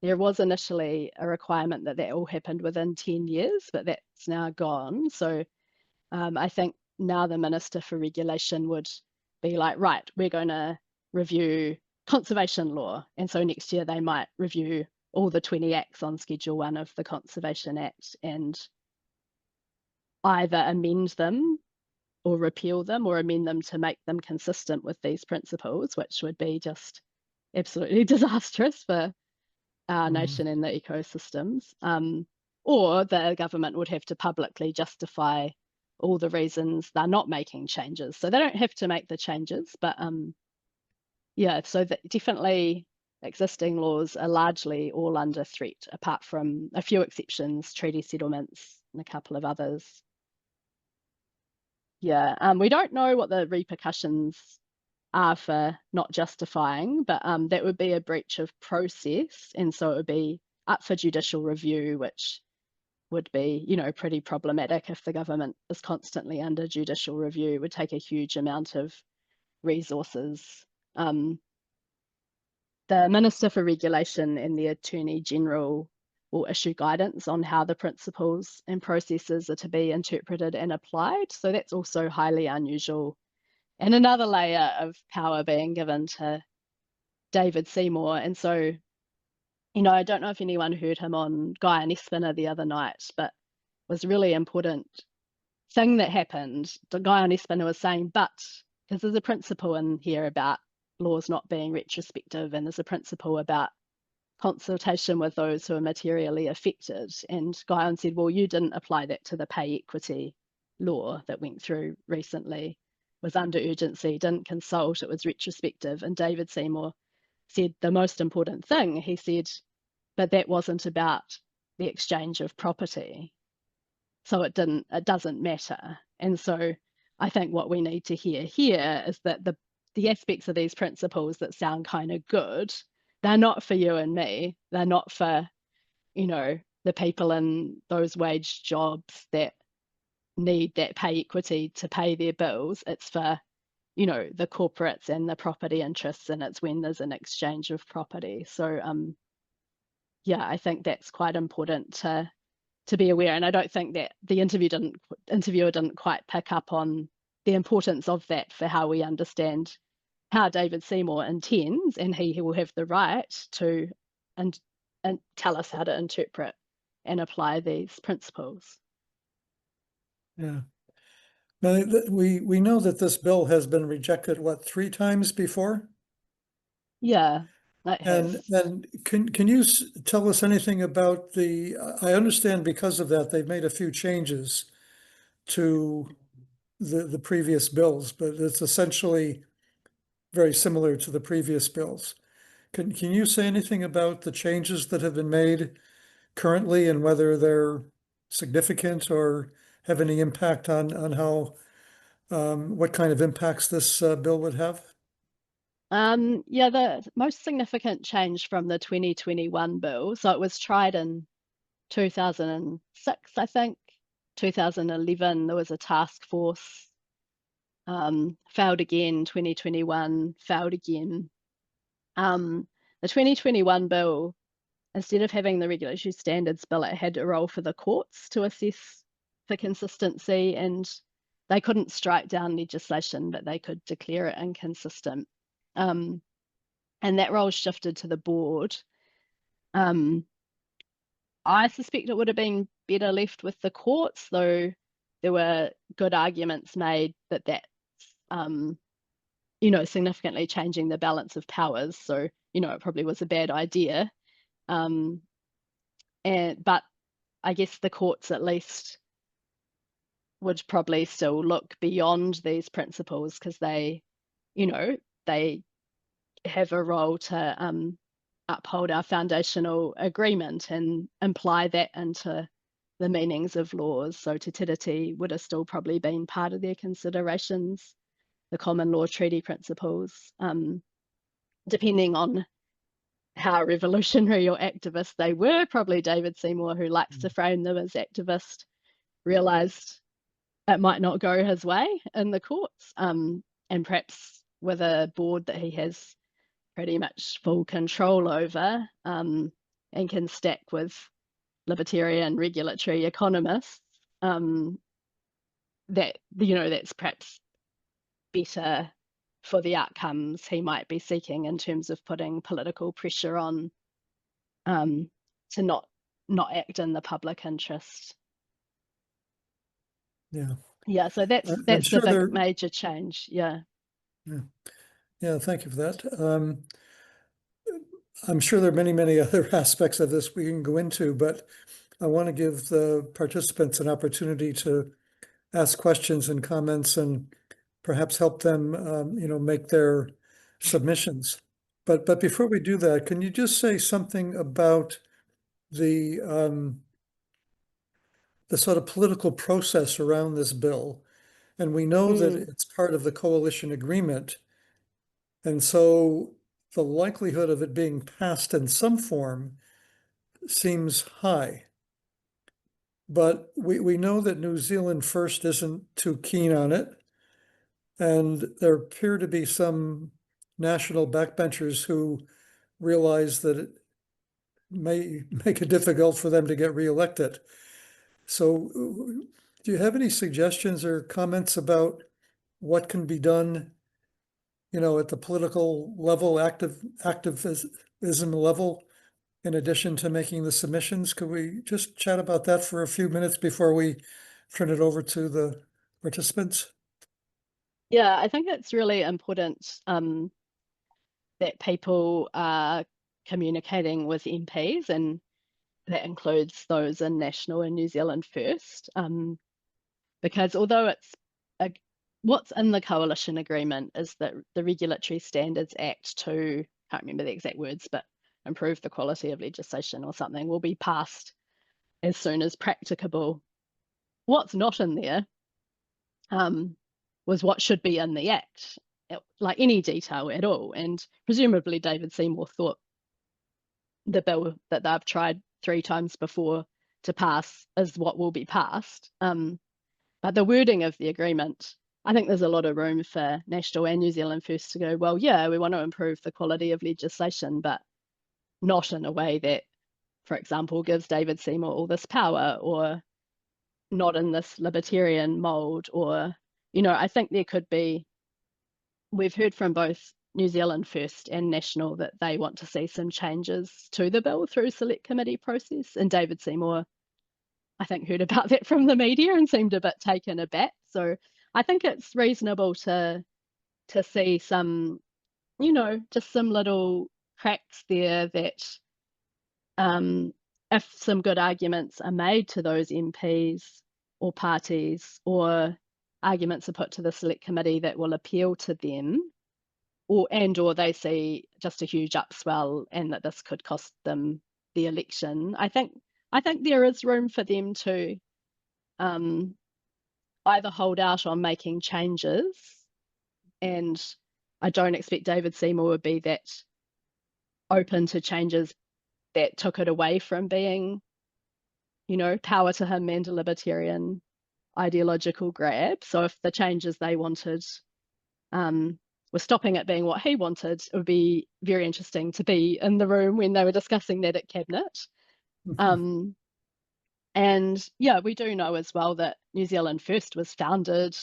there was initially a requirement that all happened within 10 years, but that's now gone. So I think now the Minister for Regulation would be like, right, we're going to review conservation law. And so next year they might review all the 20 acts on Schedule 1 of the Conservation Act and either amend them or repeal them or amend them to make them consistent with these principles, which would be just absolutely disastrous for our nation and the ecosystems. Or the government would have to publicly justify all the reasons they're not making changes. So they don't have to make the changes, but yeah, so definitely existing laws are largely all under threat, apart from a few exceptions, treaty settlements and a couple of others. Yeah, we don't know what the repercussions are for not justifying, but that would be a breach of process, and so it would be up for judicial review, which would be, you know, pretty problematic if the government is constantly under judicial review. It would take a huge amount of resources. The Minister for Regulation and the Attorney General will issue guidance on how the principles and processes are to be interpreted and applied. So that's also highly unusual. And another layer of power being given to David Seymour. And so, you know, I don't know if anyone heard him on Guy and Espiner the other night, but it was a really important thing that happened. The Guy on Espiner was saying, but, because there's a principle in here about laws not being retrospective, and there's a principle about consultation with those who are materially affected. And Guyon said, well, you didn't apply that to the pay equity law that went through recently, was under urgency, didn't consult, it was retrospective. And David Seymour said the most important thing, he said, but that wasn't about the exchange of property. So it doesn't matter. And so I think what we need to hear here is that the aspects of these principles that sound kind of good, they're not for you and me. They're not for, you know, the people in those wage jobs that need that pay equity to pay their bills. It's for, you know, the corporates and the property interests, and it's when there's an exchange of property. So yeah, I think that's quite important to be aware. And I don't think that the interviewer didn't quite pick up on the importance of that for how we understand how David Seymour intends, and he will have the right to and tell us how to interpret and apply these principles. Yeah. Now, we know that this bill has been rejected, what, 3 times before? Yeah, it has. And can you tell us anything about I understand because of that, they've made a few changes to the previous bills, but it's essentially very similar to the previous bills. Can you say anything about the changes that have been made currently and whether they're significant or have any impact on how what kind of impacts this bill would have? Yeah, the most significant change from the 2021 bill, so it was tried in 2006, I think. 2011, there was a task force, failed again, 2021, failed again. The 2021 bill, instead of having the regulatory standards bill, it had a role for the courts to assess for consistency, and they couldn't strike down legislation, but they could declare it inconsistent. And that role shifted to the board. I suspect it would have been better left with the courts, though there were good arguments made that that's, you know, significantly changing the balance of powers. So, you know, it probably was a bad idea. But I guess the courts at least would probably still look beyond these principles because they, you know, they have a role to uphold our foundational agreement and imply that into the meanings of laws. So Te Tiriti would have still probably been part of their considerations, the common law treaty principles, depending on how revolutionary or activist they were. Probably David Seymour, who likes to frame them as activist, realised it might not go his way in the courts, and perhaps with a board that he has pretty much full control over, and can stack with libertarian regulatory economists, that that's perhaps better for the outcomes he might be seeking in terms of putting political pressure on, to not act in the public interest. Yeah, so that's I'm the sure big major change. Yeah. Thank you for that. I'm sure there are many other aspects of this we can go into, but I want to give the participants an opportunity to ask questions and comments and perhaps help them, make their submissions. But before we do that, can you just say something about the sort of political process around this bill? And we know that it's part of the coalition agreement. And so the likelihood of it being passed in some form seems high. But we know that New Zealand First isn't too keen on it. And there appear to be some national backbenchers who realize that it may make it difficult for them to get reelected. So do you have any suggestions or comments about what can be done, at the political level, activism level, in addition to making the submissions? Could we just chat about that for a few minutes before we turn it over to the participants? Yeah, I think it's really important that people are communicating with MPs, and that includes those in National and New Zealand First, because although what's in the coalition agreement is that the Regulatory Standards Act to, can't remember the exact words, but improve the quality of legislation or something, will be passed as soon as practicable. What's not in there was what should be in the Act, like any detail at all. And presumably David Seymour thought the bill that they've tried 3 times before to pass is what will be passed. But the wording of the agreement, I think there's a lot of room for National and New Zealand First to go, well, yeah, we want to improve the quality of legislation, but not in a way that, for example, gives David Seymour all this power, or not in this libertarian mold, or, I think there could be, we've heard from both New Zealand First and National that they want to see some changes to the bill through select committee process. And David Seymour, I think, heard about that from the media and seemed a bit taken aback. So I think it's reasonable to see some, just some little cracks there, that if some good arguments are made to those MPs or parties, or arguments are put to the select committee that will appeal to them, or they see just a huge upswell and that this could cost them the election, I think there is room for them to either hold out on making changes, and I don't expect David Seymour would be that open to changes that took it away from being, power to him and a libertarian ideological grab. So if the changes they wanted were stopping it being what he wanted, it would be very interesting to be in the room when they were discussing that at Cabinet. And yeah, we do know as well that New Zealand First was founded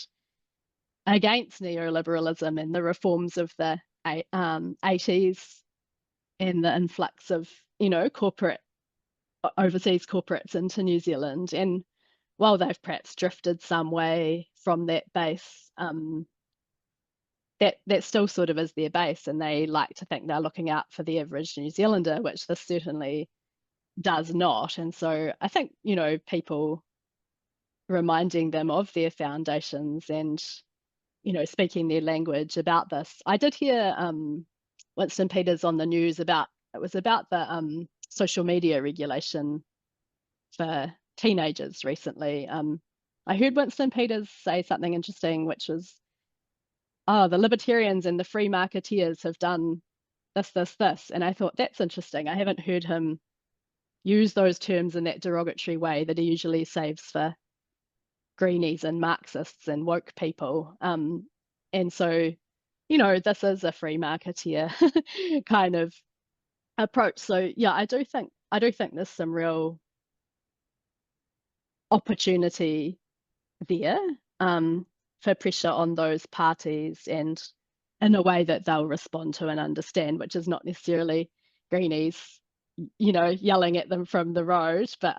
against neoliberalism and the reforms of the 80s and the influx of, overseas corporates into New Zealand. And while they've perhaps drifted some way from that base, that still sort of is their base, and they like to think they're looking out for the average New Zealander, which this certainly does not. And so I think, people reminding them of their foundations and, speaking their language about this. I did hear Winston Peters on the news about the social media regulation for teenagers recently. I heard Winston Peters say something interesting, which was, the libertarians and the free marketeers have done this. And I thought, that's interesting. I haven't heard him use those terms in that derogatory way that he usually saves for greenies and Marxists and woke people. And so, this is a free marketeer kind of approach. So yeah, I do think there's some real opportunity there for pressure on those parties, and in a way that they'll respond to and understand, which is not necessarily greenies, yelling at them from the road, but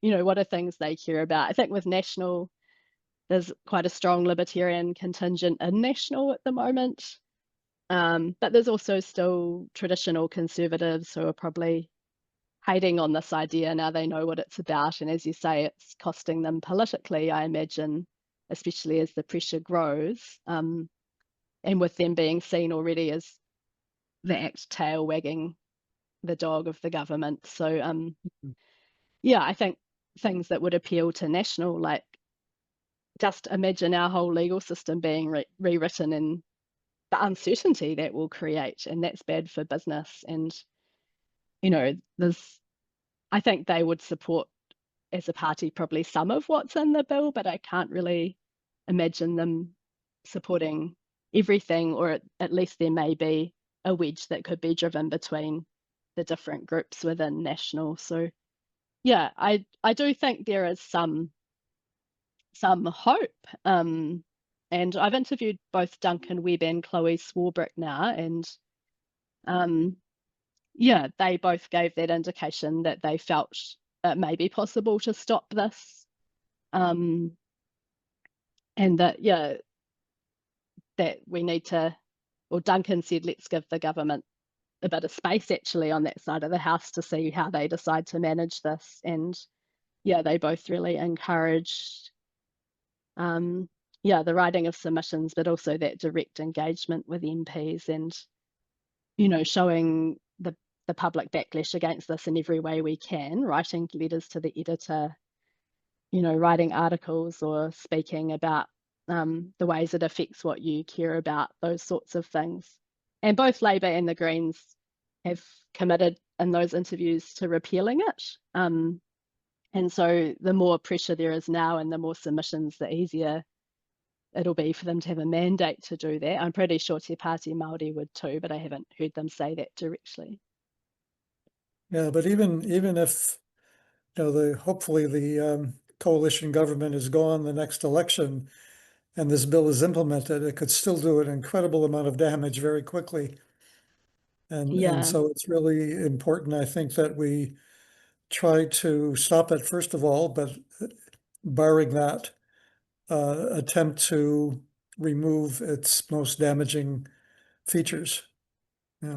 what are things they care about. I think with National, there's quite a strong libertarian contingent in National at the moment, but there's also still traditional conservatives who are probably hating on this idea now they know what it's about. And as you say, it's costing them politically, I imagine, especially as the pressure grows, and with them being seen already as the act tail wagging the dog of the government. So yeah, I think things that would appeal to National, like just imagine our whole legal system being rewritten and the uncertainty that will create, and that's bad for business. And I think they would support, as a party, probably some of what's in the bill, but I can't really imagine them supporting everything, or at least there may be a wedge that could be driven between the different groups within National. So yeah, I do think there is some hope. And I've interviewed both Duncan Webb and Chloe Swarbrick now, and yeah, they both gave that indication that they felt it may be possible to stop this, and that that we need to, or Duncan said, let's give the government a bit of space actually on that side of the house to see how they decide to manage this. And yeah, they both really encouraged the writing of submissions, but also that direct engagement with MPs, and showing the public backlash against this in every way we can, writing letters to the editor, writing articles or speaking about the ways it affects what you care about, those sorts of things. And both Labour and the Greens have committed in those interviews to repealing it. And so the more pressure there is now and the more submissions, the easier it'll be for them to have a mandate to do that. I'm pretty sure Te Pāti Māori would too, but I haven't heard them say that directly. Yeah, but even if hopefully the coalition government is gone the next election and this bill is implemented, it could still do an incredible amount of damage very quickly. And so it's really important, I think, that we try to stop it first of all, but barring that, attempt to remove its most damaging features.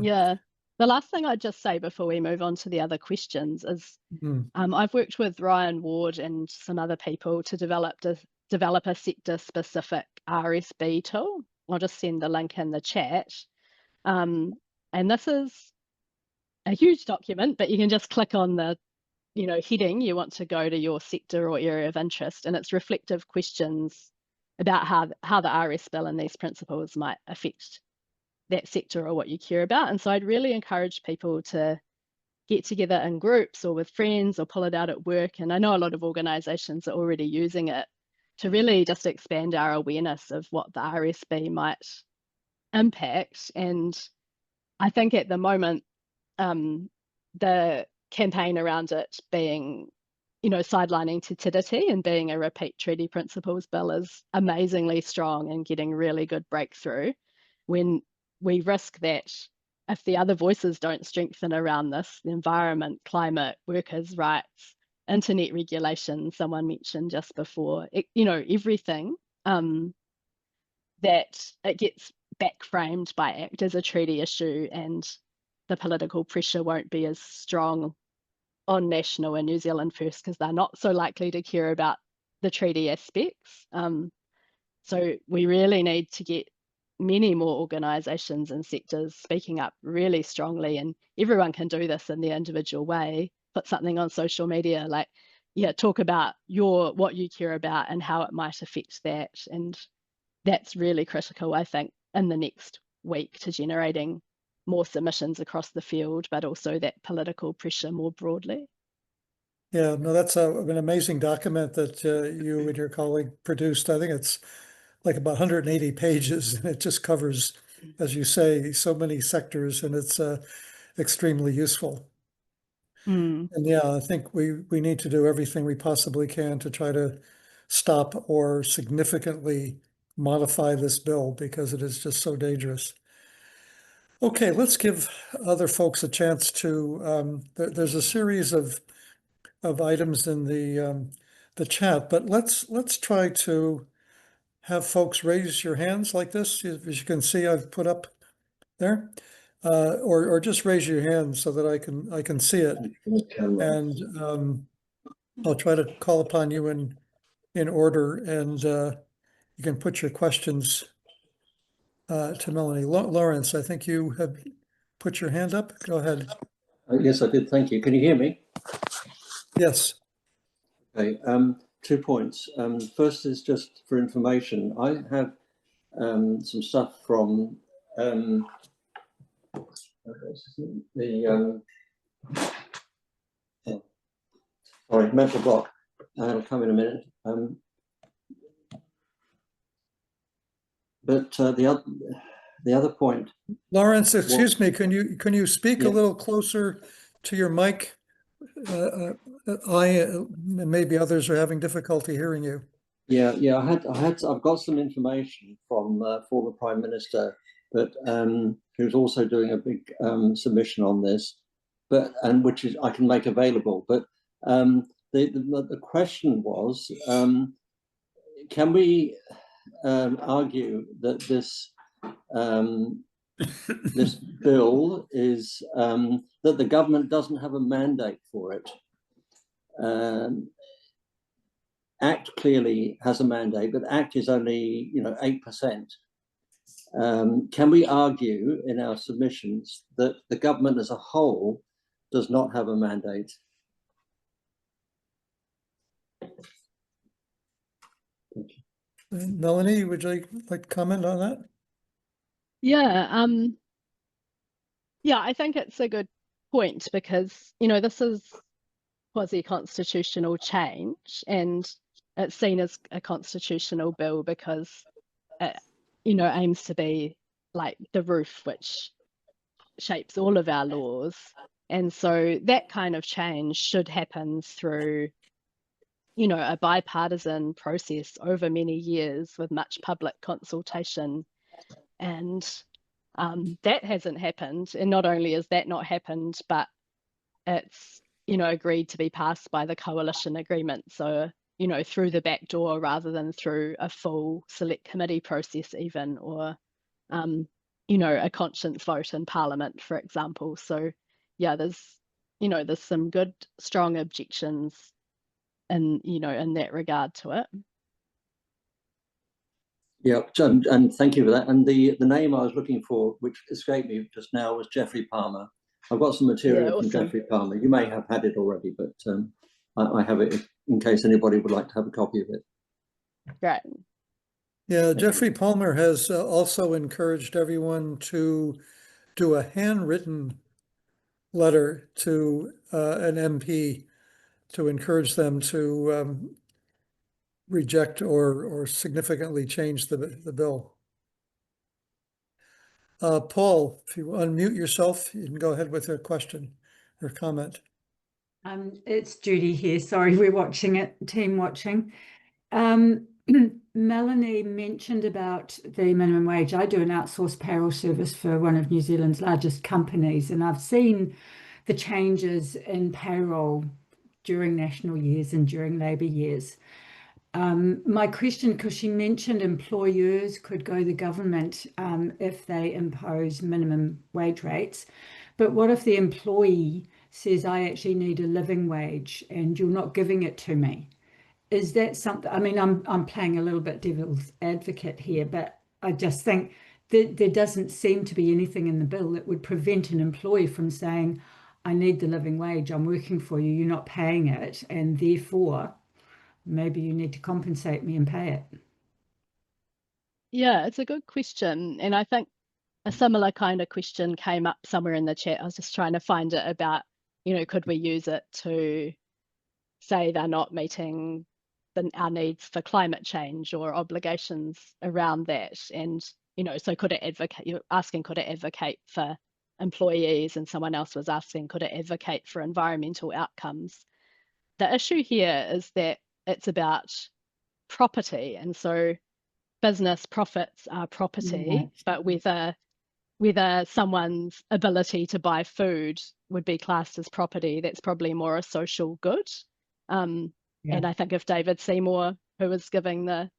Yeah. The last thing I'd just say before we move on to the other questions is I've worked with Ryan Ward and some other people to develop a sector-specific RSB tool. I'll just send the link in the chat. And this is a huge document, but you can just click on the heading you want to go to your sector or area of interest, and it's reflective questions about how the RS bill and these principles might affect that sector or what you care about. And so I'd really encourage people to get together in groups or with friends or pull it out at work. And I know a lot of organisations are already using it to really just expand our awareness of what the RSB might impact. And I think at the moment, the campaign around it being, sidelining to Tiriti and being a repeat treaty principles bill is amazingly strong and getting really good breakthrough, when we risk that if the other voices don't strengthen around this, the environment, climate, workers' rights, internet regulation, someone mentioned just before, everything, that it gets back framed by ACT as a treaty issue, and the political pressure won't be as strong on National and New Zealand First because they're not so likely to care about the treaty aspects. So we really need to get many more organisations and sectors speaking up really strongly, and everyone can do this in their individual way. Put something on social media, like, talk about what you care about and how it might affect that. And that's really critical, I think, in the next week to generating more submissions across the field, but also that political pressure more broadly. Yeah, no, that's an amazing document that you and your colleague produced. I think it's like about 180 pages, and it just covers, as you say, so many sectors, and it's extremely useful. Mm. And yeah, I think we need to do everything we possibly can to try to stop or significantly modify this bill because it is just so dangerous. Okay, let's give other folks a chance to, there's a series of items in the chat, but let's try to have folks raise your hands like this. As you can see, I've put up there, or just raise your hand so that I can see it, and I'll try to call upon you in order, and you can put your questions to Melanie. Lawrence, I think you have put your hand up. Go ahead. Yes, I did. Thank you. Can you hear me? Yes. Okay. 2 points. First is just for information. I have some stuff from the sorry, mental block. I'll come in a minute. But the other point, Lawrence, excuse me, can you speak a little closer to your mic? Maybe others are having difficulty hearing you. Yeah. I've got some information from former Prime Minister, but who's also doing a big submission on this, and which is I can make available. But the question was, can we argue that this this bill is that the government doesn't have a mandate for it? ACT clearly has a mandate, but ACT is only 8%. Can we argue in our submissions that the government as a whole does not have a mandate? Melanie, would you like to comment on that? Yeah, yeah, I think it's a good point because, this is quasi-constitutional change, and it's seen as a constitutional bill because it, aims to be like the roof which shapes all of our laws. And so that kind of change should happen through, a bipartisan process over many years with much public consultation. And that hasn't happened. And not only has that not happened, but it's, agreed to be passed by the coalition agreement. So, through the back door rather than through a full select committee process even, or, a conscience vote in Parliament, for example. So yeah, there's some good, strong objections in that regard to it. Yeah, and thank you for that. And the name I was looking for, which escaped me just now, was Geoffrey Palmer. I've got some material from Geoffrey Palmer. You may have had it already, but I have it in case anybody would like to have a copy of it. Great. Yeah, Geoffrey Palmer has also encouraged everyone to do a handwritten letter to an MP to encourage them to reject or significantly change the bill. Paul, if you unmute yourself, you can go ahead with your question or comment. It's Judy here. Sorry, we're watching it, team watching. Melanie mentioned about the minimum wage. I do an outsourced payroll service for one of New Zealand's largest companies, and I've seen the changes in payroll during national years and during labour years. My question, because she mentioned employers could go to the government if they impose minimum wage rates, but what if the employee says, I actually need a living wage and you're not giving it to me? Is that something, I mean, I'm playing a little bit devil's advocate here, but I just think that there doesn't seem to be anything in the bill that would prevent an employee from saying, I need the living wage, I'm working for you, you're not paying it, and therefore maybe you need to compensate me and pay it. Yeah, it's a good question. And I think, a similar kind of question came up somewhere in the chat. I was just trying to find it about, could we use it to say they're not meeting our needs for climate change or obligations around that? And, so could it advocate, you're asking, could it advocate for employees? And someone else was asking, could it advocate for environmental outcomes? The issue here is that it's about property. And so business profits are property, but whether someone's ability to buy food would be classed as property, that's probably more a social good. And I think if David Seymour, who was giving the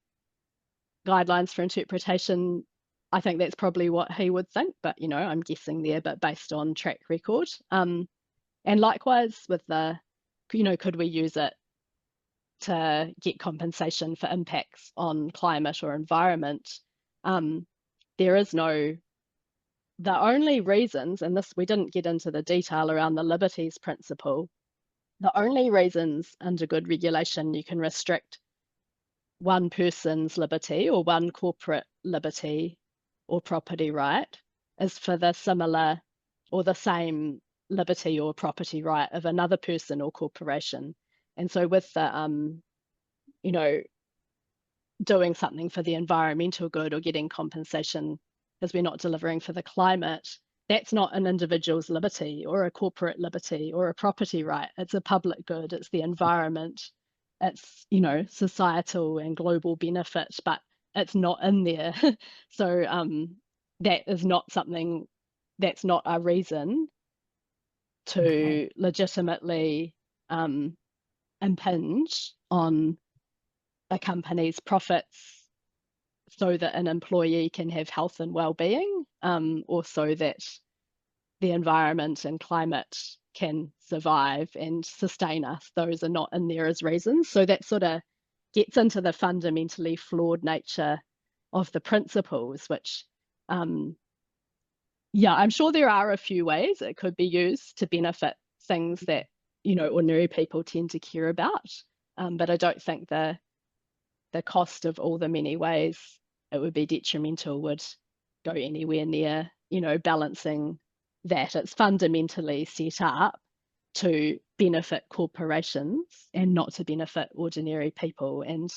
guidelines for interpretation, I think that's probably what he would think, but I'm guessing there, but based on track record. And likewise with the, could we use it to get compensation for impacts on climate or environment? There is no, the only reasons, and this, we didn't get into the detail around the liberties principle, the only reasons under good regulation you can restrict one person's liberty or one corporate liberty or property right is for the similar or the same liberty or property right of another person or corporation. And so with the, doing something for the environmental good or getting compensation because we're not delivering for the climate, that's not an individual's liberty or a corporate liberty or a property right. It's a public good, it's the environment, it's, societal and global benefit, but it's not in there. So that is not something, that's not a reason to legitimately impinge on a company's profits so that an employee can have health and well-being, or so that the environment and climate can survive and sustain us. Those are not in there as reasons. So that sort of gets into the fundamentally flawed nature of the principles, which, I'm sure there are a few ways it could be used to benefit things that, ordinary people tend to care about. But I don't think the cost of all the many ways it would be detrimental would go anywhere near, balancing that. It's fundamentally set up to benefit corporations and not to benefit ordinary people. And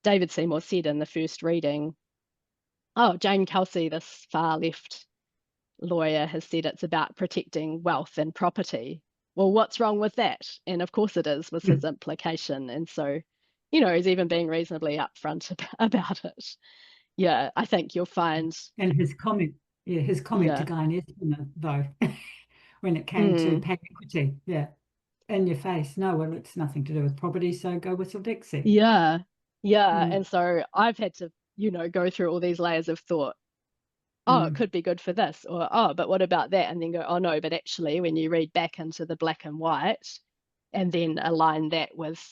David Seymour said in the first reading, Jane Kelsey, this far left lawyer, has said it's about protecting wealth and property. Well, what's wrong with that? And of course it is, was his implication. And so, he's even being reasonably upfront about it. Yeah, I think you'll find. And his comment to Guy Nesbitt, though, when it came to pay equity, in your face. No, well, it's nothing to do with property, so go whistle Dixie. Yeah. And so I've had to, go through all these layers of thought. It could be good for this, or but what about that? And then go, no, but actually when you read back into the black and white and then align that with,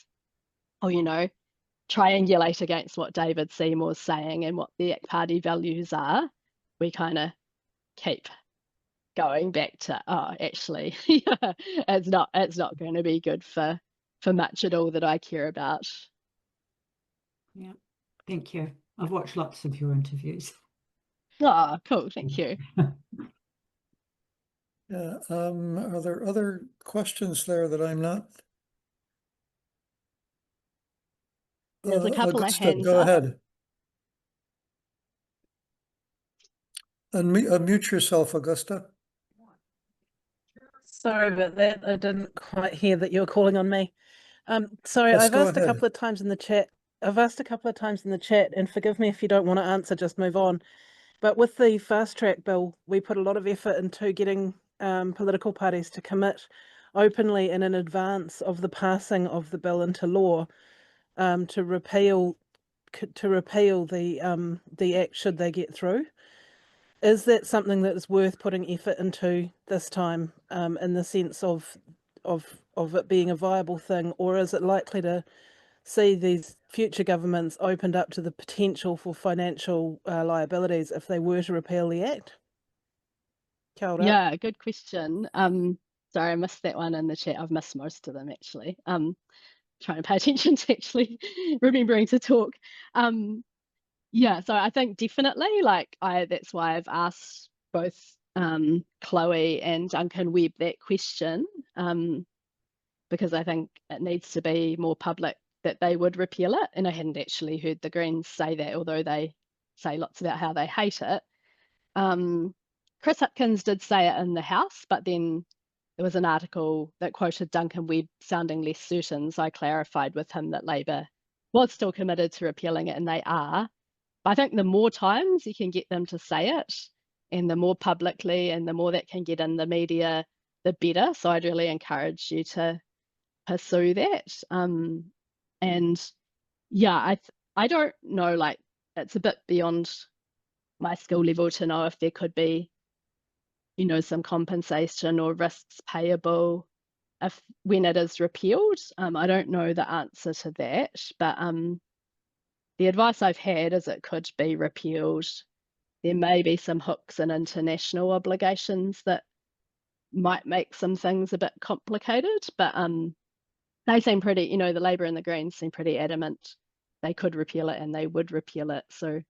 triangulate against what David Seymour's saying and what the ACT Party values are, we kind of keep going back to, actually, it's not going to be good for much at all that I care about. Yeah, thank you. I've watched lots of your interviews. Oh, cool, thank you. Yeah, are there other questions there that I'm not? There's a couple Augusta, of hands go up. ahead. Unmute yourself, Augusta. Sorry about that. I didn't quite hear that you were calling on me. Sorry, Yes, I've go asked a ahead. couple of times in the chat. And forgive me if you don't want to answer, just move on. But with the fast track bill, we put a lot of effort into getting political parties to commit openly and in advance of the passing of the bill into law to repeal the act should they get through. Is that something that is worth putting effort into this time, in the sense of it being a viable thing, or is it likely to see these future governments opened up to the potential for financial liabilities if they were to repeal the act? Kia ora. Yeah, good question. Sorry, I missed that one in the chat. I've missed most of them actually. Trying to pay attention to actually remembering to talk. Yeah, so I think definitely, that's why I've asked both Chloe and Duncan Webb that question, because I think it needs to be more public that they would repeal it. And I hadn't actually heard the Greens say that, although they say lots about how they hate it. Chris Hipkins did say it in the House, but then there was an article that quoted Duncan Webb sounding less certain. So I clarified with him that Labor was still committed to repealing it, and they are. But I think the more times you can get them to say it, and the more publicly and the more that can get in the media, the better. So I'd really encourage you to pursue that. And yeah, I don't know, like, it's a bit beyond my skill level to know if there could be, you know, some compensation or risks payable if when it is repealed. I don't know the answer to that, but the advice I've had is it could be repealed. There may be some hooks and international obligations that might make some things a bit complicated, but they seem pretty, you know, the Labor and the Greens seem pretty adamant they could repeal it and they would repeal it. So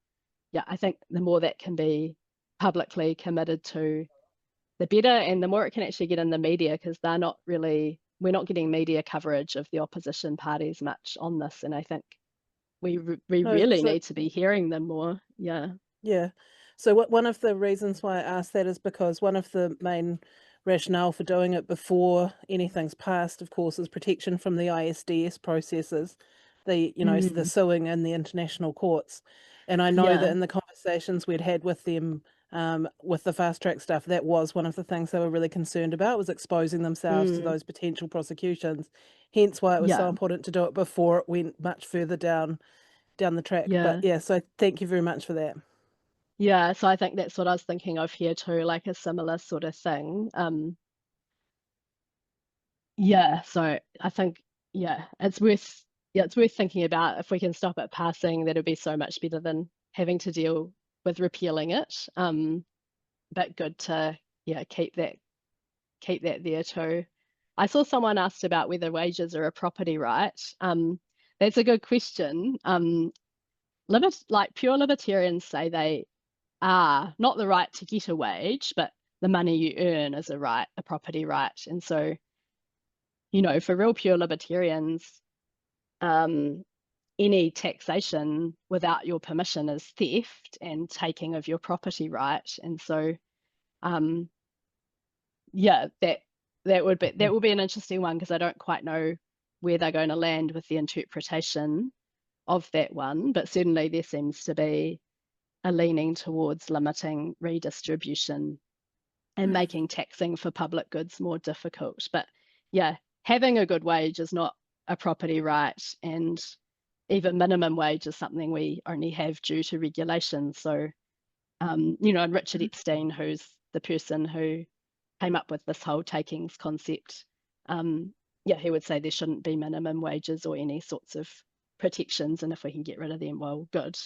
yeah, I think the more that can be publicly committed to, the better, and the more it can actually get in the media, because we're not getting media coverage of the opposition parties much on this, and I think we really need to be hearing them more. Yeah. So one of the reasons why I asked that is because one of the main rationale for doing it before anything's passed, of course, is protection from the ISDS processes, the suing in the international courts. And I know that in the conversations we'd had with them, with the fast track stuff, that was one of the things they were really concerned about, was exposing themselves to those potential prosecutions. Hence why it was so important to do it before it went much further down the track. But so thank you very much for that. Yeah, so I think that's what I was thinking of here too, like a similar sort of thing. So I think it's worth thinking about. If we can stop it passing, that'd be so much better than having to deal with repealing it. But good to keep that there too. I saw someone asked about whether wages are a property right. That's a good question. Pure libertarians say they are not the right to get a wage, but the money you earn is a property right. And so, you know, for real pure libertarians, any taxation without your permission is theft and taking of your property right. And so, that will be an interesting one, because I don't quite know where they're going to land with the interpretation of that one, but certainly there seems to be a leaning towards limiting redistribution and making taxing for public goods more difficult. But having a good wage is not a property right, and even minimum wage is something we only have due to regulation. So, and Richard Epstein, who's the person who came up with this whole takings concept, he would say there shouldn't be minimum wages or any sorts of protections, and if we can get rid of them, well, good.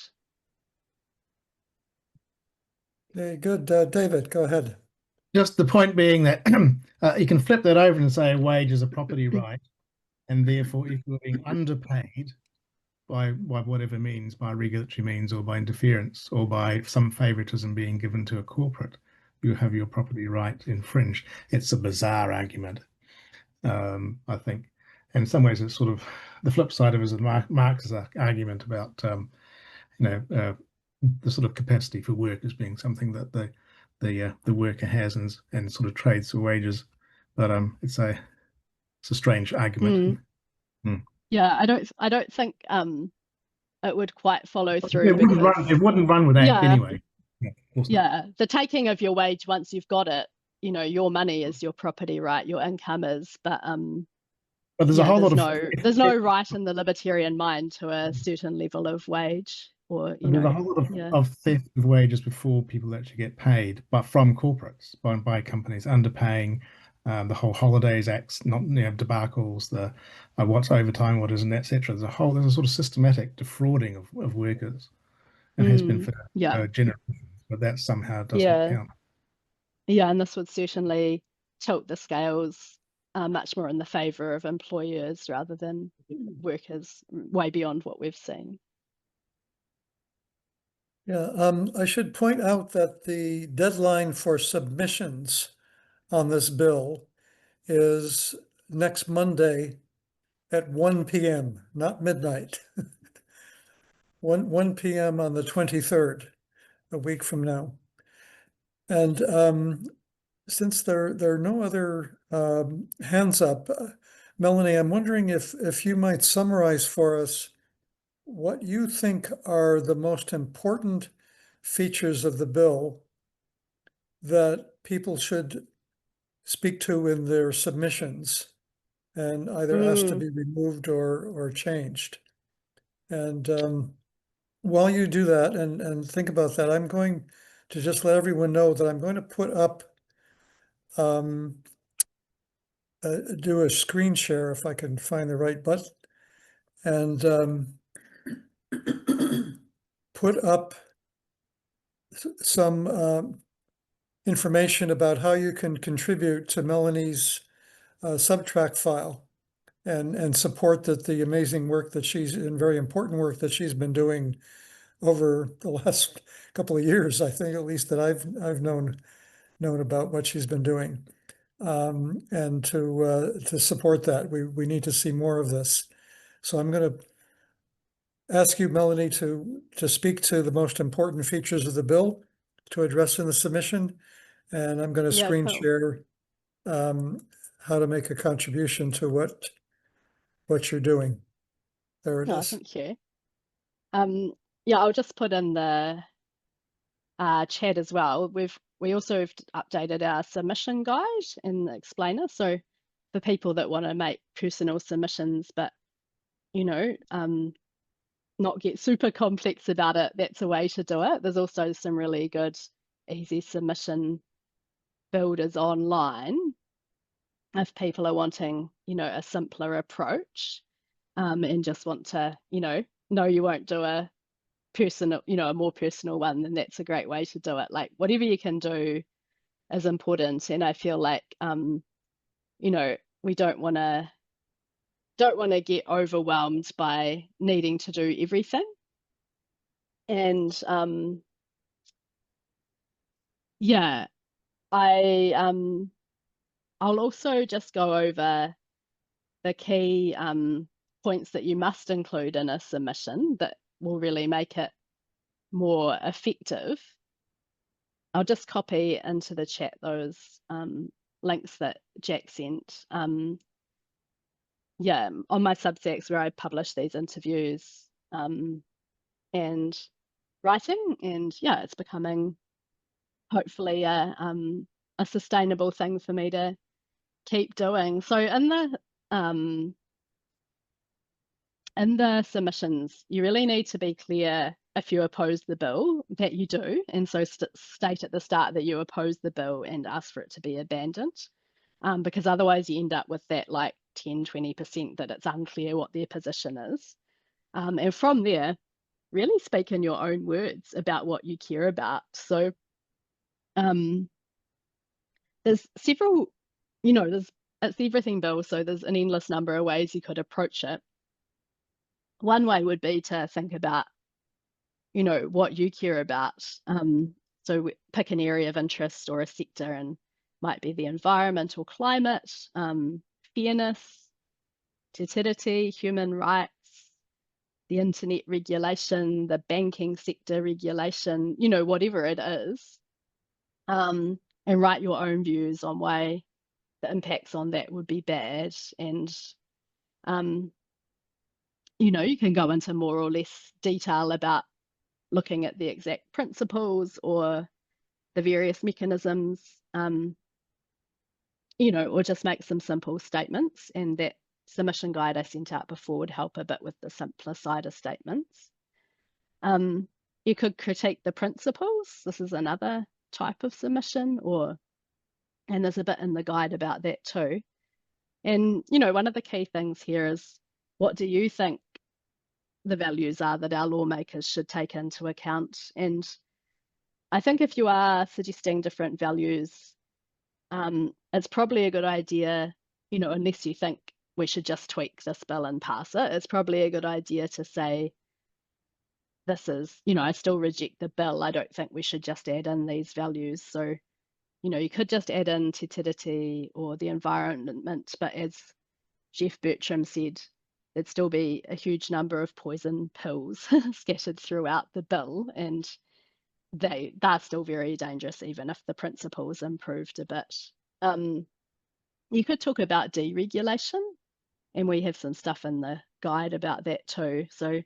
Okay, good. David, go ahead. Just the point being that you can flip that over and say a wage is a property right, and therefore if you're being underpaid by whatever means, by regulatory means or by interference or by some favoritism being given to a corporate, you have your property right infringed. It's a bizarre argument, I think. In some ways, it's sort of the flip side of it is a Marx's argument about the sort of capacity for work as being something that the worker has and sort of trades for wages. But it's a strange argument. Yeah, I don't think it would quite follow through. It wouldn't run with that anyway. The taking of your wage once you've got it, your money is your property right, your income is, but there's a whole lot of there's no right in the libertarian mind to a certain level of wage, or there's a whole lot of theft of wages before people actually get paid, but from corporates, by companies underpaying, the whole Holidays Acts, not debacles, the what's overtime, what isn't, etc. There's a sort of systematic defrauding of workers, and has been for generations, but that somehow doesn't count. Yeah, and this would certainly tilt the scales much more in the favour of employers rather than workers, way beyond what we've seen. Yeah, I should point out that the deadline for submissions on this bill is next Monday at 1 p.m., not midnight. 1 p.m. on the 23rd, a week from now. And since there are no other hands up, Melanie, I'm wondering if you might summarize for us what you think are the most important features of the bill that people should speak to in their submissions and either ask to be removed or changed. And while you do that and think about that, I'm going to just let everyone know that I'm going to put up, do a screen share if I can find the right button, and put up some information about how you can contribute to Melanie's subtract file and support the amazing work that she's and very important work that she's been doing over the last couple of years. I think at least that I've known about what she's been doing, and to support that we need to see more of this. So I'm going to ask you, Melanie, to speak to the most important features of the bill to address in the submission, and I'm going to screen cool. share how to make a contribution to what you're doing. There it Oh, is. thank you. Yeah, I'll just put in the chat as well. We also have updated our submission guide in the explainer. So for people that want to make personal submissions, but not get super complex about it, that's a way to do it. There's also some really good easy submission builders online if people are wanting, a simpler approach, and just want to, know you won't do a personal, a more personal one, then that's a great way to do it. Like whatever you can do is important. And I feel like, we don't want to get overwhelmed by needing to do everything. And yeah, I'll also just go over the key points that you must include in a submission that will really make it more effective. I'll just copy into the chat those links that Jack sent. Yeah, on my Substacks where I publish these interviews and writing, and yeah, it's becoming hopefully a sustainable thing for me to keep doing. So in the submissions, you really need to be clear if you oppose the bill that you do, and so state at the start that you oppose the bill and ask for it to be abandoned, because otherwise you end up with that like 10-20% that it's unclear what their position is, and from there really speak in your own words about what you care about. So there's several, it's everything bill, so there's an endless number of ways you could approach it. One way would be to think about, what you care about. So pick an area of interest or a sector, and might be the environment or climate, fairness, Tiriti, human rights, the internet regulation, the banking sector regulation, whatever it is, and write your own views on why the impacts on that would be bad. And you can go into more or less detail about looking at the exact principles or the various mechanisms, or just make some simple statements. And that submission guide I sent out before would help a bit with the simpler side of statements. You could critique the principles. This is another type of submission, and there's a bit in the guide about that too. And, one of the key things here is, what do you think the values are that our lawmakers should take into account? And I think if you are suggesting different values, it's probably a good idea, unless you think we should just tweak this bill and pass it, it's probably a good idea to say this is, you know, I still reject the bill. I don't think we should just add in these values. So, you know, you could just add in Te Tiriti or the environment, but as Jeff Bertram said, there'd still be a huge number of poison pills scattered throughout the bill, and they're still very dangerous, even if the principles improved a bit. You could talk about deregulation, and we have some stuff in the guide about that too. So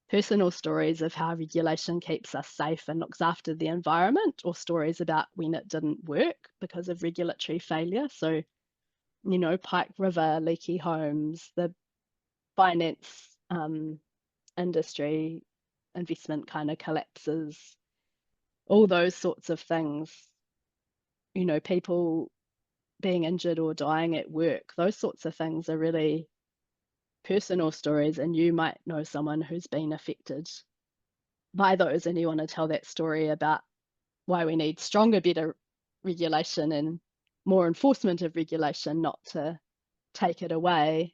personal stories of how regulation keeps us safe and looks after the environment, or stories about when it didn't work because of regulatory failure. So, you know, Pike River, leaky homes, the finance industry investment kind of collapses, all those sorts of things, you know, people being injured or dying at work, those sorts of things are really personal stories, and you might know someone who's been affected by those, and you want to tell that story about why we need stronger, better regulation and more enforcement of regulation, not to take it away.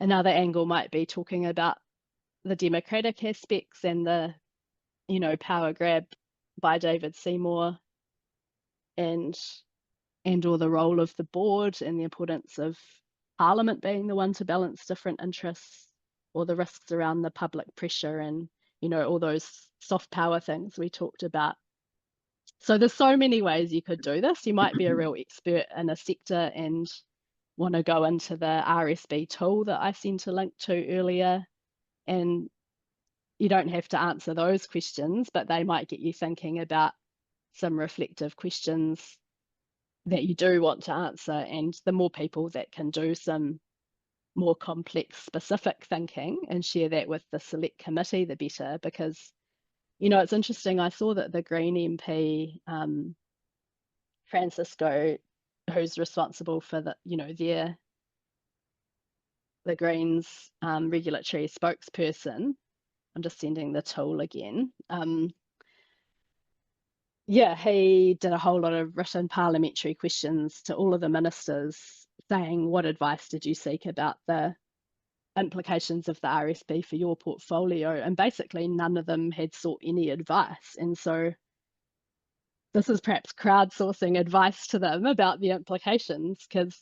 Another angle might be talking about the democratic aspects and the, you know, power grab by David Seymour and or the role of the board and the importance of Parliament being the one to balance different interests, or the risks around the public pressure and, you know, all those soft power things we talked about. So there's so many ways you could do this. You might be a real expert in a sector and want to go into the RSB tool that I sent a link to earlier, and you don't have to answer those questions, but they might get you thinking about some reflective questions that you do want to answer. And the more people that can do some more complex, specific thinking and share that with the select committee, the better. Because, you know, it's interesting, I saw that the Green MP, Francisco, who's responsible for the, you know, the Greens regulatory spokesperson, I'm just sending the tool again. Yeah, he did a whole lot of written parliamentary questions to all of the ministers saying, what advice did you seek about the implications of the RSB for your portfolio? And basically none of them had sought any advice. And so this is perhaps crowdsourcing advice to them about the implications, because,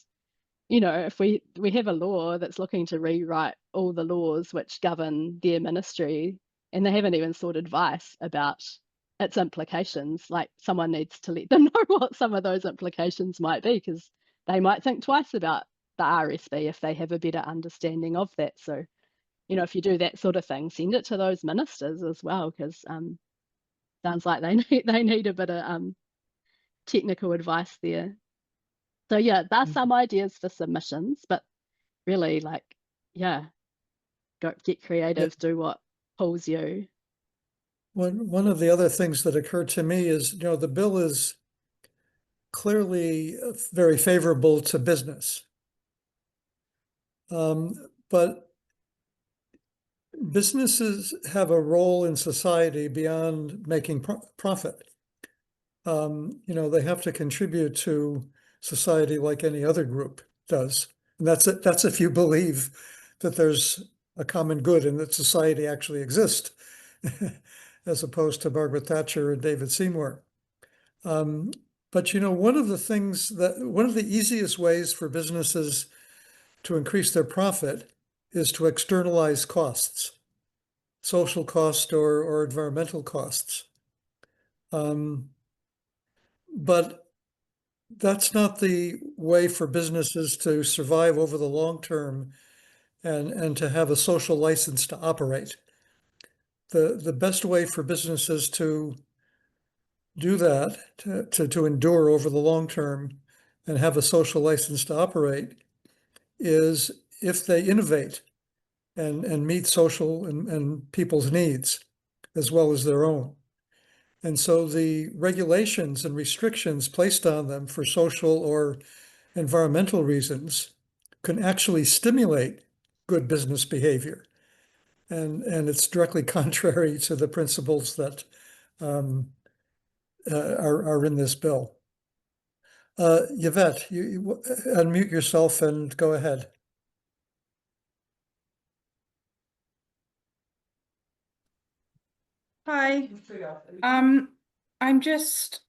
you know, if we have a law that's looking to rewrite all the laws which govern their ministry, and they haven't even sought advice about its implications, like someone needs to let them know what some of those implications might be, because they might think twice about the RSB if they have a better understanding of that. So, you know, if you do that sort of thing, send it to those ministers as well, because sounds like they need a bit of technical advice there. So yeah, there's some ideas for submissions, but really, like, yeah, go get creative, do what pulls you. One of the other things that occurred to me is, you know, the bill is clearly very favorable to business. But businesses have a role in society beyond making profit. You know, they have to contribute to society like any other group does. And that's if you believe that there's a common good and that society actually exists, as opposed to Margaret Thatcher and David Seymour. But, you know, one of the easiest ways for businesses to increase their profit is to externalize costs, social cost or environmental costs. But that's not the way for businesses to survive over the long term and to have a social license to operate. The best way for businesses to do that, to endure over the long term and have a social license to operate, is if they innovate and meet social and people's needs as well as their own. And so the regulations and restrictions placed on them for social or environmental reasons can actually stimulate good business behavior. And it's directly contrary to the principles that are in this bill. Yvette, you unmute yourself and go ahead. Hi. I'm just,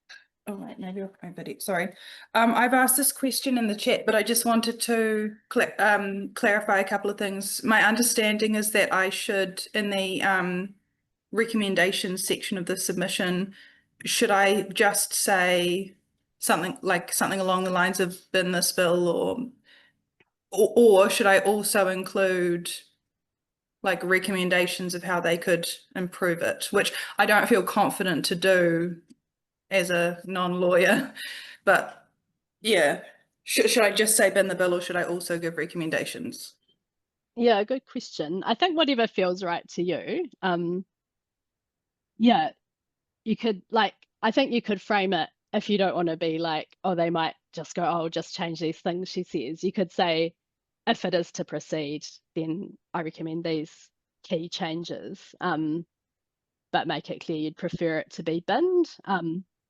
oh wait, maybe I'll put my video, sorry. I've asked this question in the chat, but I just wanted to clarify a couple of things. My understanding is that I should, in the recommendations section of the submission, should I just say something along the lines of bin this bill, or should I also include like recommendations of how they could improve it, which I don't feel confident to do as a non-lawyer, but yeah, should I just say bin the bill, or should I also give recommendations? Yeah, good question. I think whatever feels right to you. Yeah, you could, like, I think you could frame it if you don't want to be like, oh, they might just go, oh, just change these things, she says. You could say, if it is to proceed, then I recommend these key changes, but make it clear you'd prefer it to be binned.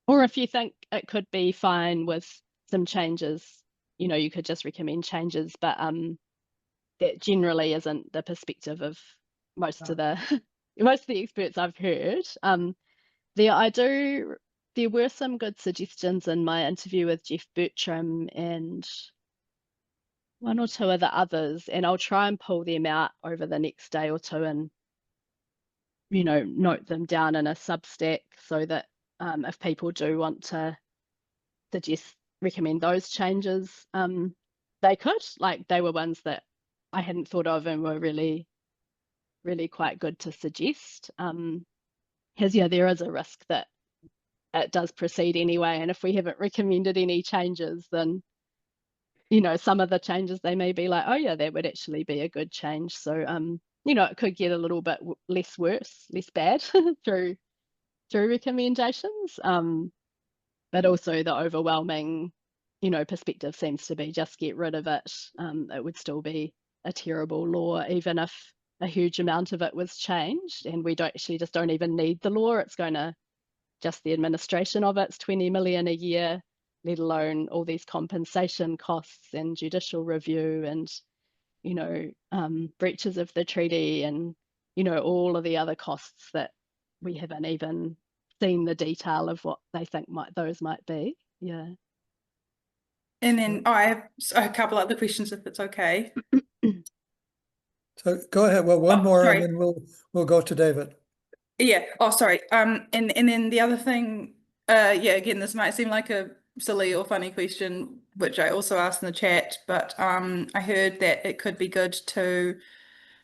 Or if you think it could be fine with some changes, you know, you could just recommend changes, but that generally isn't the perspective of most of the most of the experts I've heard. There were some good suggestions in my interview with Jeff Bertram and one or two of the others, and I'll try and pull them out over the next day or two and, you know, note them down in a Substack so that if people do want to recommend those changes, they could. Like, they were ones that I hadn't thought of and were really, really quite good to suggest. Because yeah, there is a risk that it does proceed anyway, and if we haven't recommended any changes, then, you know, some of the changes they may be like, oh yeah, that would actually be a good change. So you know, it could get a little bit less bad through recommendations. But also the overwhelming, you know, perspective seems to be just get rid of it. It would still be a terrible law, even if a huge amount of it was changed, and we just don't even need the law. It's going to, just the administration of it's 20 million a year, let alone all these compensation costs and judicial review and, you know, breaches of the treaty and, you know, all of the other costs that we haven't even seen the detail of what they think those might be. Yeah. And then I have a couple other questions, if it's okay. So go ahead. Well, one more, sorry. and then we'll go to David. Yeah. Oh, sorry. And then the other thing, yeah, again, this might seem like a silly or funny question, which I also asked in the chat, but I heard that it could be good to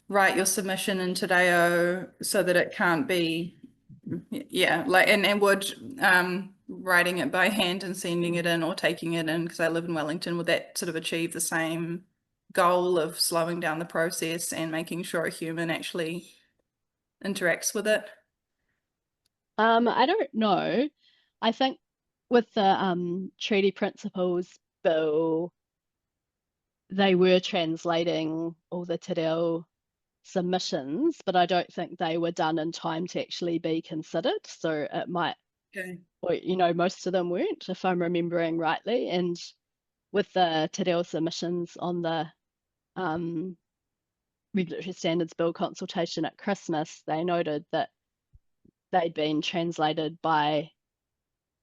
write your submission in Te Reo so that it can't be, yeah, like, and would writing it by hand and sending it in or taking it in, because I live in Wellington, would that sort of achieve the same goal of slowing down the process and making sure a human actually interacts with it? I don't know. I think with the treaty principles bill, they were translating all the Te Reo submissions, but I don't think they were done in time to actually be considered. So it might, or, you know, most of them weren't, if I'm remembering rightly. And with the Te Reo submissions on the Regulatory Standards Bill consultation at Christmas, they noted that they'd been translated by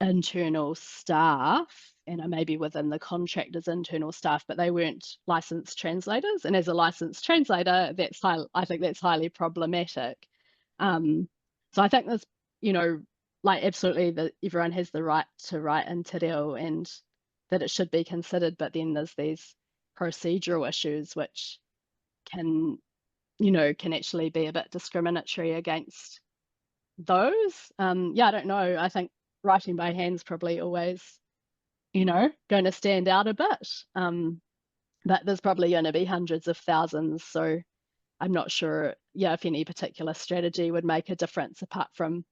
internal staff, and maybe within the contractor's internal staff, but they weren't licensed translators. And as a licensed translator, I think that's highly problematic. So I think there's, you know, like, absolutely that everyone has the right to write in Te Reo and that it should be considered, but then there's these procedural issues which can, you know, can actually be a bit discriminatory against those. Yeah, I don't know. I think writing by hand's probably always, you know, going to stand out a bit. But there's probably going to be hundreds of thousands. So I'm not sure, yeah, if any particular strategy would make a difference apart from,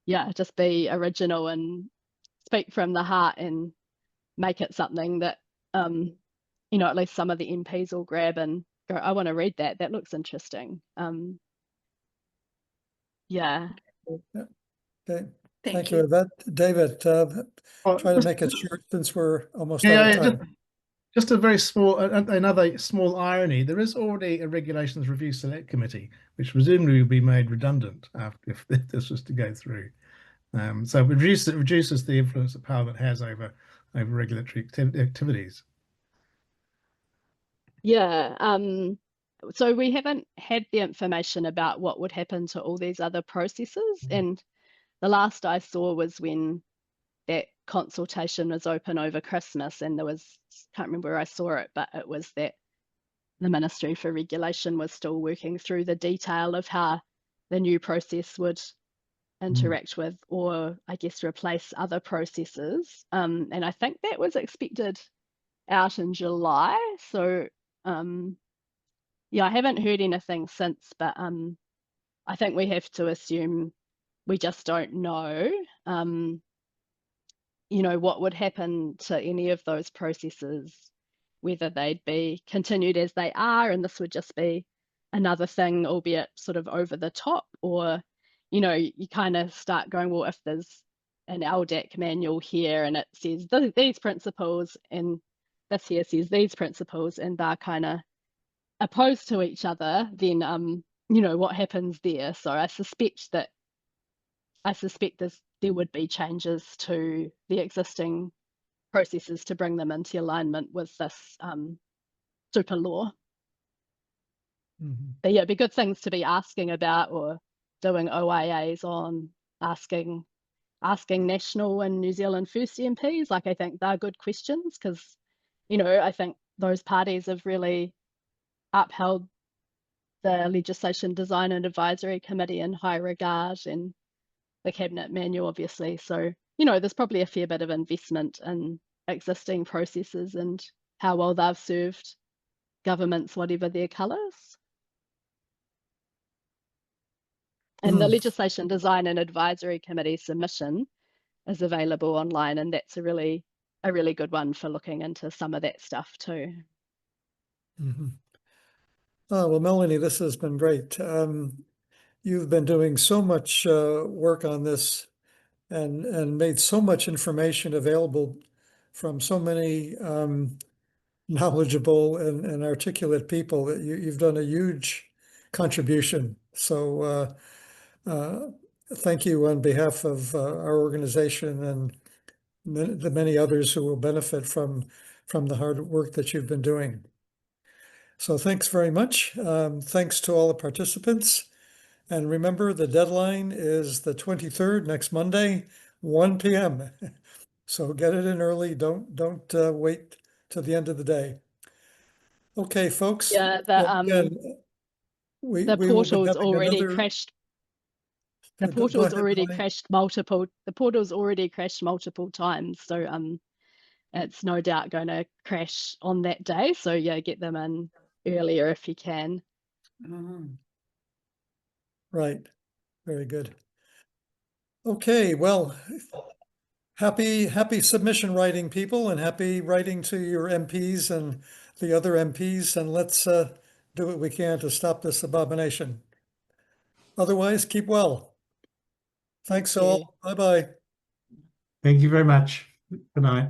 yeah, just be original and speak from the heart and make it something that, you know, at least some of the MPs will grab and go, I want to read that. That looks interesting. Yeah. Okay. Thank you, Yvette. David, try to make it short since we're almost out of time. just a very small, another small irony. There is already a Regulations Review Select Committee, which presumably will be made redundant if this was to go through. So it reduces the influence that Parliament has over regulatory activities. Yeah. So we haven't had the information about what would happen to all these other processes. And the last I saw was when that consultation was open over Christmas, and there was, can't remember where I saw it, but it was that the Ministry for Regulation was still working through the detail of how the new process would interact with, or I guess replace other processes. And I think that was expected out in July. So yeah, I haven't heard anything since, but I think we have to assume we just don't know, you know, what would happen to any of those processes, whether they'd be continued as they are, and this would just be another thing, albeit sort of over the top, or, you know, you kind of start going, well, if there's an LDAC manual here and it says these principles, and this here says these principles, and they're kind of opposed to each other, then you know, what happens there? So I suspect there would be changes to the existing processes to bring them into alignment with this super law. But yeah, it'd be good things to be asking about, or doing OIAs on, asking national and New Zealand First MPs. Like, I think they're good questions, because, you know, I think those parties have really upheld the Legislation Design and Advisory Committee in high regard, and the Cabinet Manual, obviously. So, you know, there's probably a fair bit of investment in existing processes and how well they've served governments, whatever their colours. And the Legislation Design and Advisory Committee submission is available online, and that's a really good one for looking into some of that stuff too. Oh, well, Melanie, this has been great. You've been doing so much work on this, and made so much information available from so many knowledgeable and articulate people that you've done a huge contribution. So thank you on behalf of our organization and the many others who will benefit from the hard work that you've been doing. So thanks very much. Thanks to all the participants. And remember, the deadline is the 23rd, next Monday, 1 p.m. So get it in early. Don't wait till the end of the day. Okay, folks. Yeah, the portal's already crashed. The portal's already crashed multiple. The portal's already crashed multiple times. So it's no doubt going to crash on that day. So yeah, get them in earlier if you can. Right. Very good. Okay, well, happy submission writing, people, and happy writing to your MPs and the other MPs, and let's do what we can to stop this abomination. Otherwise, keep well. Thanks all. Bye-bye. Thank you very much. Good night.